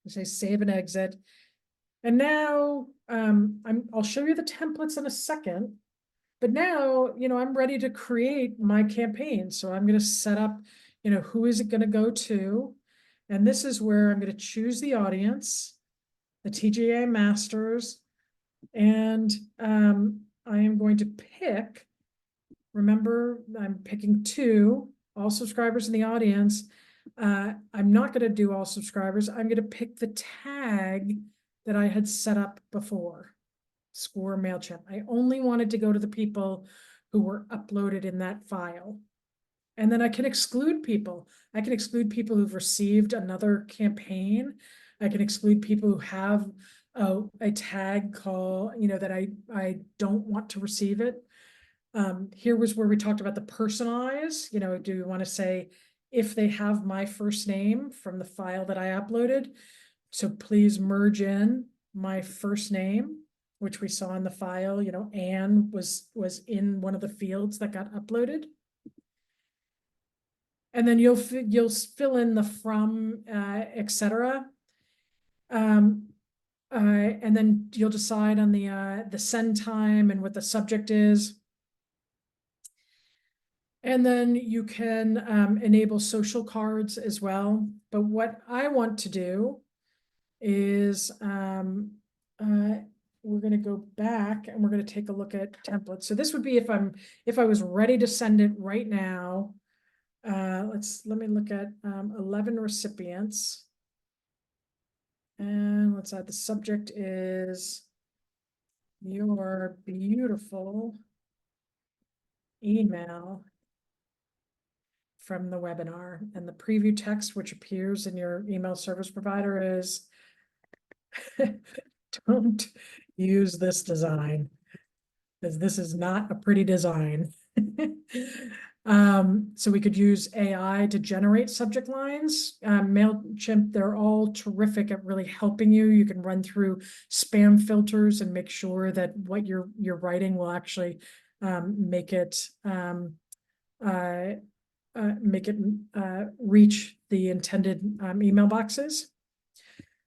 Say save and exit. And now I'll show you the templates in a second. But now, I'm ready to create my campaign. So I'm going to set up, who is it going to go to? And this is where I'm going to choose the audience, the TGA masters, and I am going to pick, remember, I'm picking 2, all subscribers in the audience. I'm not going to do all subscribers. I'm going to pick the tag that I had set up before. Score MailChimp. I only wanted to go to the people who were uploaded in that file. And then I can exclude people. I can exclude people who've received another campaign. I can exclude people who have a tag call, that I don't want to receive it. Here was where we talked about the personalize. Do you want to say if they have my first name from the file that I uploaded? So please merge in my first name, which we saw in the file. Anne was in one of the fields that got uploaded. And then you'll fill in the from, etc. And then you'll decide on the send time and what the subject is. And then you can enable social cards as well. But what I want to do is we're going to go back and we're going to take a look at templates. So this would be if I was ready to send it right now. Let me look at 11 recipients. And let's add the subject is your beautiful email from the webinar. And the preview text, which appears in your email service provider, is don't use this design, because this is not a pretty design. So we could use AI to generate subject lines. MailChimp, they're all terrific at really helping you. You can run through spam filters and make sure that what you're writing will actually make it reach the intended email boxes.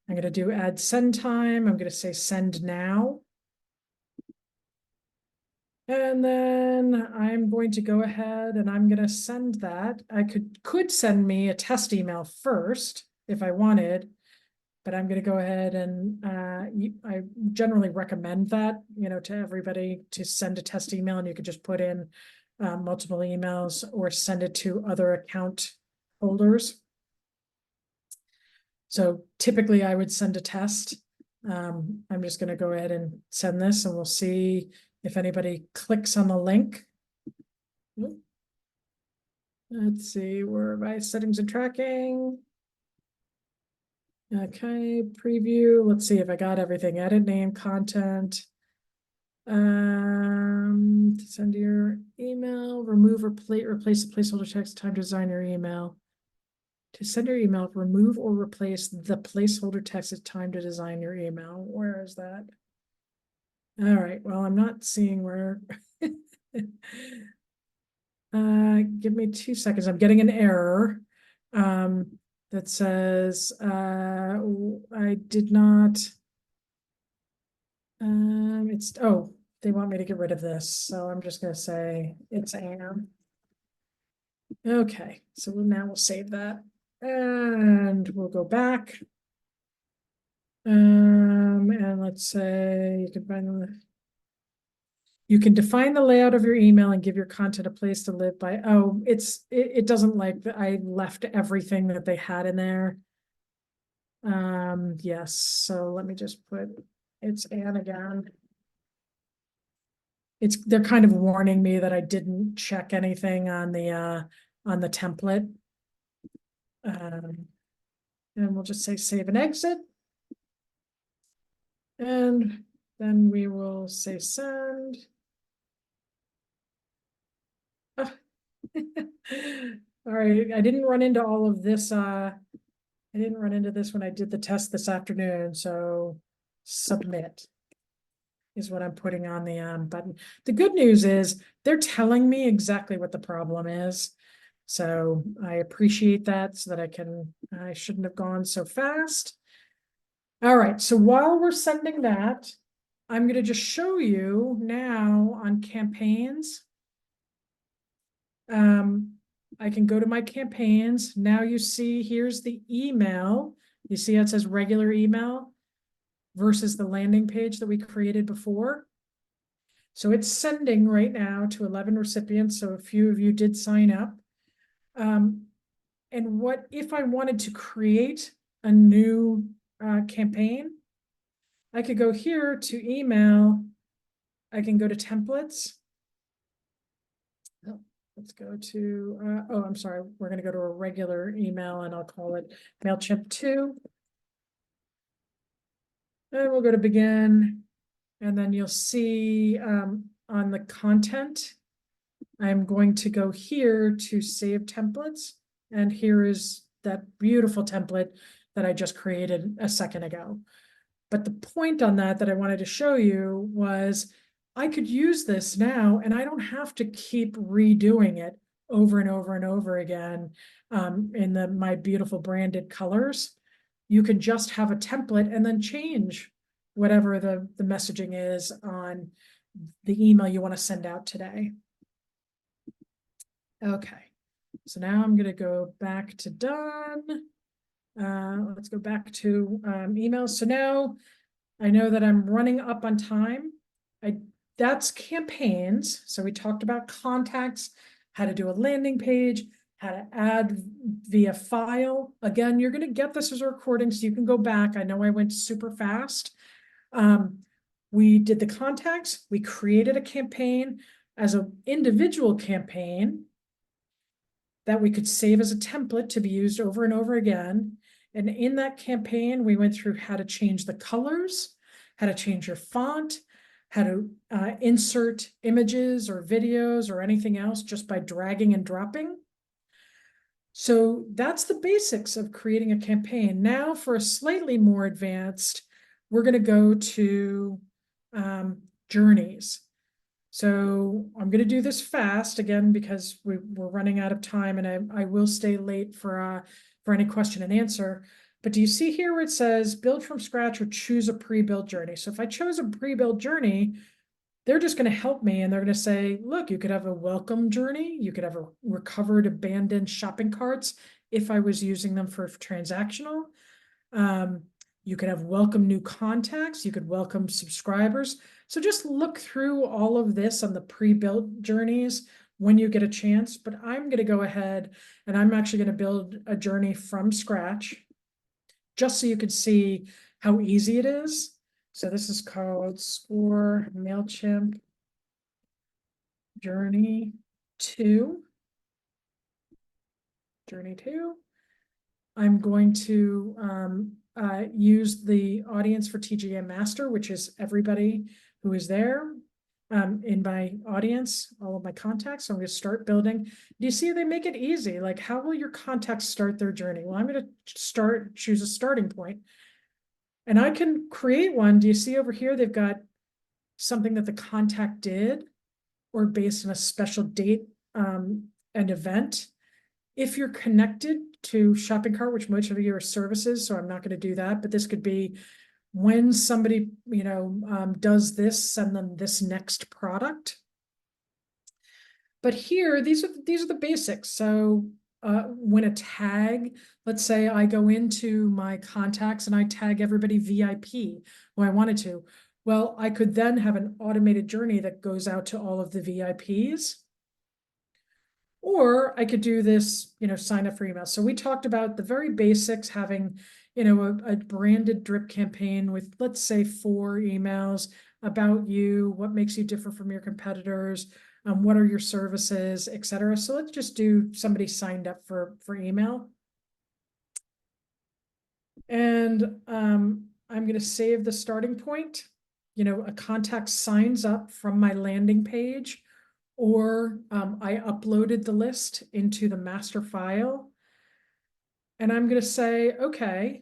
I'm going to do add send time. I'm going to say send now. And then I'm going to go ahead and I'm going to send that. I could send me a test email first if I wanted, but I'm going to go ahead and I generally recommend that, to everybody to send a test email, and you could just put in multiple emails or send it to other account holders. So typically I would send a test. I'm just going to go ahead and send this, and we'll see if anybody clicks on the link. Let's see, where are my settings and tracking? Okay, preview. Let's see if I got everything. Edit name, content. To send your email, remove or replace the placeholder text, time to design your email. To send your email, remove or replace the placeholder text, it's time to design your email. Where is that? All right, well, I'm not seeing where. Give me 2 seconds. I'm getting an error. That says, I did not. Oh, they want me to get rid of this, so I'm just gonna say it's Anne. Okay, so now we'll save that. And we'll go back. And let's say you can define the layout of your email and give your content a place to live by. Oh, it doesn't like that I left everything that they had in there. Yes, so let me just put it's Anne again. They're kind of warning me that I didn't check anything on the template. And we'll just say save and exit. And then we will say send. All right, I didn't run into all of this. I didn't run into this when I did the test this afternoon, so submit is what I'm putting on the button. The good news is they're telling me exactly what the problem is. So I appreciate that so that I shouldn't have gone so fast. All right, so while we're sending that, I'm going to just show you now on campaigns. I can go to my campaigns. Now you see here's the email. You see it says regular email versus the landing page that we created before. So it's sending right now to 11 recipients. So a few of you did sign up. And what if I wanted to create a new campaign? I could go here to email. I can go to templates. Oh, let's go to, oh, I'm sorry. We're going to go to a regular email and I'll call it MailChimp 2. And we'll go to begin. And then you'll see on the content, I'm going to go here to save templates. And here is that beautiful template that I just created a second ago. But the point on that I wanted to show you was I could use this now and I don't have to keep redoing it over and over and over again in my beautiful branded colors. You can just have a template and then change whatever the messaging is on the email you want to send out today. Okay, so now I'm going to go back to done. Let's go back to emails. So now I know that I'm running up on time. That's campaigns. So we talked about contacts, how to do a landing page, how to add via file. Again, you're going to get this as a recording so you can go back. I know I went super fast. We did the contacts. We created a campaign as an individual campaign that we could save as a template to be used over and over again. And in that campaign, we went through how to change the colors, how to change your font, how to insert images or videos or anything else just by dragging and dropping. So that's the basics of creating a campaign. Now for a slightly more advanced, we're going to go to journeys. So I'm going to do this fast again because we're running out of time, and I will stay late for any question and answer. But do you see here where it says build from scratch or choose a pre-built journey? So if I chose a pre-built journey, they're just going to help me, and they're going to say, look, you could have a welcome journey. You could have a recovered abandoned shopping carts if I was using them for transactional. You could have welcome new contacts. You could welcome subscribers. So just look through all of this on the pre-built journeys when you get a chance. But I'm going to go ahead and I'm actually going to build a journey from scratch just so you can see how easy it is. So this is called Score MailChimp Journey 2. Journey 2. I'm going to use the audience for TGM Master, which is everybody who is there. in my audience, all of my contacts. So I'm going to start building. Do you see they make it easy? Like, how will your contacts start their journey? Well, I'm going to choose a starting point. And I can create one. Do you see over here? They've got something that the contact did or based on a special date and event. If you're connected to shopping cart, which most of you are services, so I'm not going to do that, but this could be when somebody, does this, send them this next product. But here, these are the basics. So when a tag, let's say I go into my contacts and I tag everybody VIP who I wanted to. Well, I could then have an automated journey that goes out to all of the VIPs. Or I could do this, sign up for email. So we talked about the very basics, having, a branded drip campaign with, let's say, 4 emails about you, what makes you different from your competitors, what are your services, etc. So let's just do somebody signed up for email. And I'm going to save the starting point. A contact signs up from my landing page, or I uploaded the list into the master file. And I'm going to say, okay,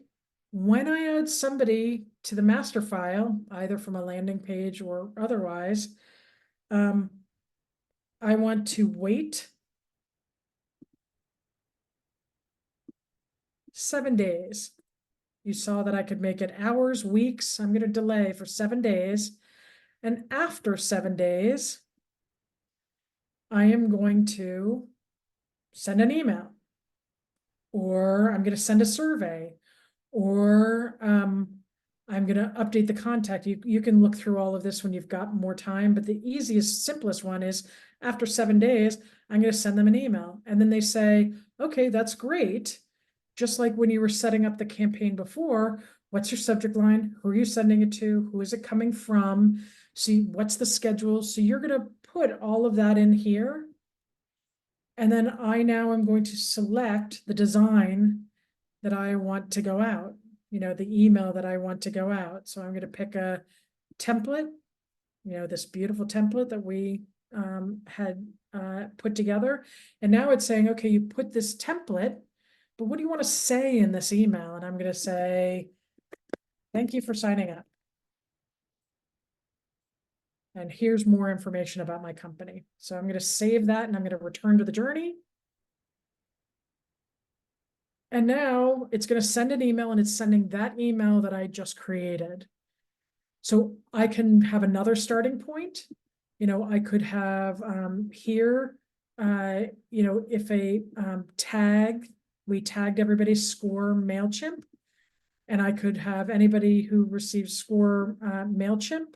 when I add somebody to the master file, either from a landing page or otherwise, I want to wait 7 days. You saw that I could make it hours, weeks. I'm going to delay for 7 days. And after 7 days, I am going to send an email, or I'm going to send a survey, or I'm going to update the contact. You can look through all of this when you've got more time, but the easiest, simplest one is after 7 days, I'm going to send them an email. And then they say, okay, that's great. Just like when you were setting up the campaign before, what's your subject line? Who are you sending it to? Who is it coming from? See, what's the schedule? So you're going to put all of that in here. And then I now am going to select the design that I want to go out, the email that I want to go out. So I'm going to pick a template, this beautiful template that we had put together. And now it's saying, okay, you put this template, but what do you want to say in this email? And I'm going to say, thank you for signing up. And here's more information about my company. So I'm going to save that and I'm going to return to the journey. And now it's going to send an email, and it's sending that email that I just created. So I can have another starting point. I could have here, if a we tagged everybody's score MailChimp, and I could have anybody who receives score MailChimp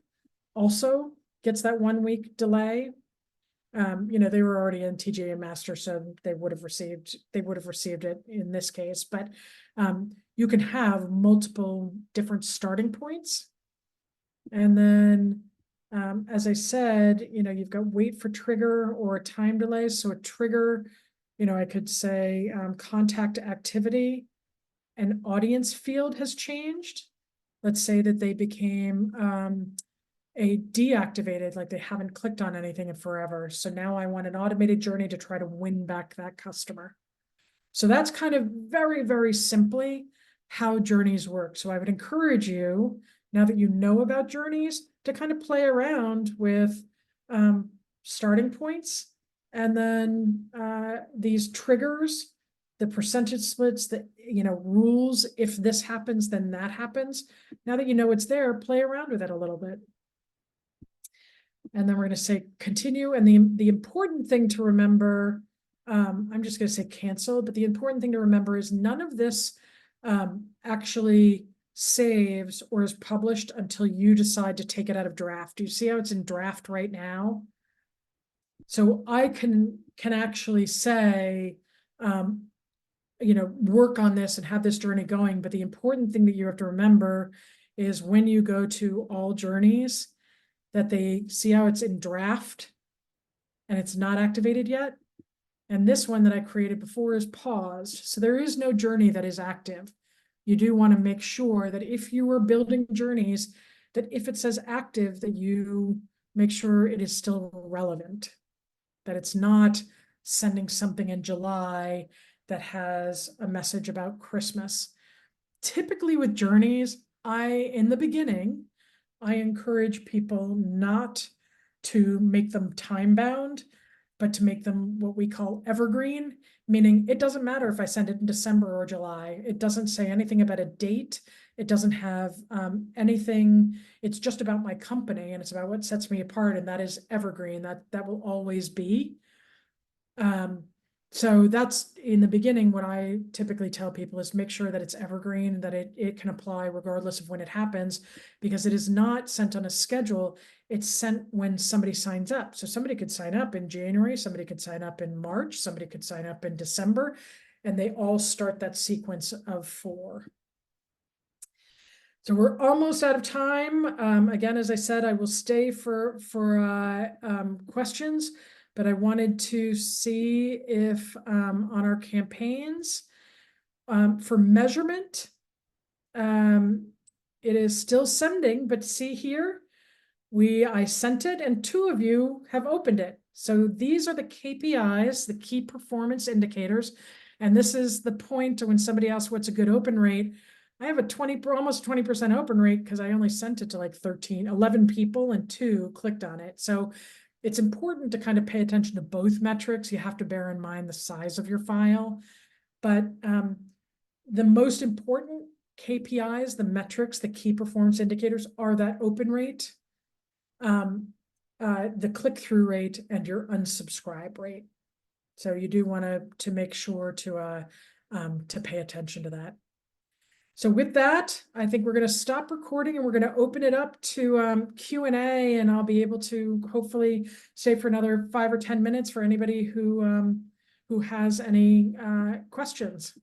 also gets that 1 week delay. They were already in TGA Master, so they would have received it in this case. But you can have multiple different starting points. And then, as I said, you've got wait for trigger or a time delay. So a trigger, I could say contact activity and audience field has changed. Let's say that they became a deactivated, like they haven't clicked on anything in forever. So now I want an automated journey to try to win back that customer. So that's kind of very, very simply how journeys work. So I would encourage you, now that you know about journeys, to kind of play around with starting points, and then these triggers, the percentage splits, the rules. If this happens, then that happens. Now that you know it's there, play around with it a little bit. And then we're going to say continue. And the important thing to remember, I'm just going to say cancel, but the important thing to remember is none of this actually saves or is published until you decide to take it out of draft. Do you see how it's in draft right now? So I can actually say, work on this and have this journey going. But the important thing that you have to remember is when you go to all journeys, that they see how it's in draft and it's not activated yet. And this one that I created before is paused. So there is no journey that is active. You do want to make sure that if you are building journeys, that if it says active, that you make sure it is still relevant, that it's not sending something in July that has a message about Christmas. Typically with journeys, in the beginning, I encourage people not to make them time bound, but to make them what we call evergreen, meaning it doesn't matter if I send it in December or July. It doesn't say anything about a date. It doesn't have anything. It's just about my company, and it's about what sets me apart, and that is evergreen. That will always be. So that's in the beginning, what I typically tell people is make sure that it's evergreen, that it can apply regardless of when it happens, because it is not sent on a schedule. It's sent when somebody signs up. So somebody could sign up in January, somebody could sign up in March, somebody could sign up in December, and they all start that sequence of 4. So we're almost out of time. Again, as I said, I will stay for questions, but I wanted to see if on our campaigns for measurement, it is still sending, but see here, I sent it and 2 of you have opened it. So these are the KPIs, the key performance indicators. And this is the point when somebody asks what's a good open rate. I have a almost 20% open rate because I only sent it to like 11 people and 2 clicked on it. So it's important to kind of pay attention to both metrics. You have to bear in mind the size of your file. But the most important KPIs, the metrics, the key performance indicators are that open rate, the click-through rate, and your unsubscribe rate. So you do want to make sure to pay attention to that. So with that, I think we're going to stop recording and we're going to open it up to Q&A, and I'll be able to hopefully stay for another 5 or 10 minutes for anybody who has any questions.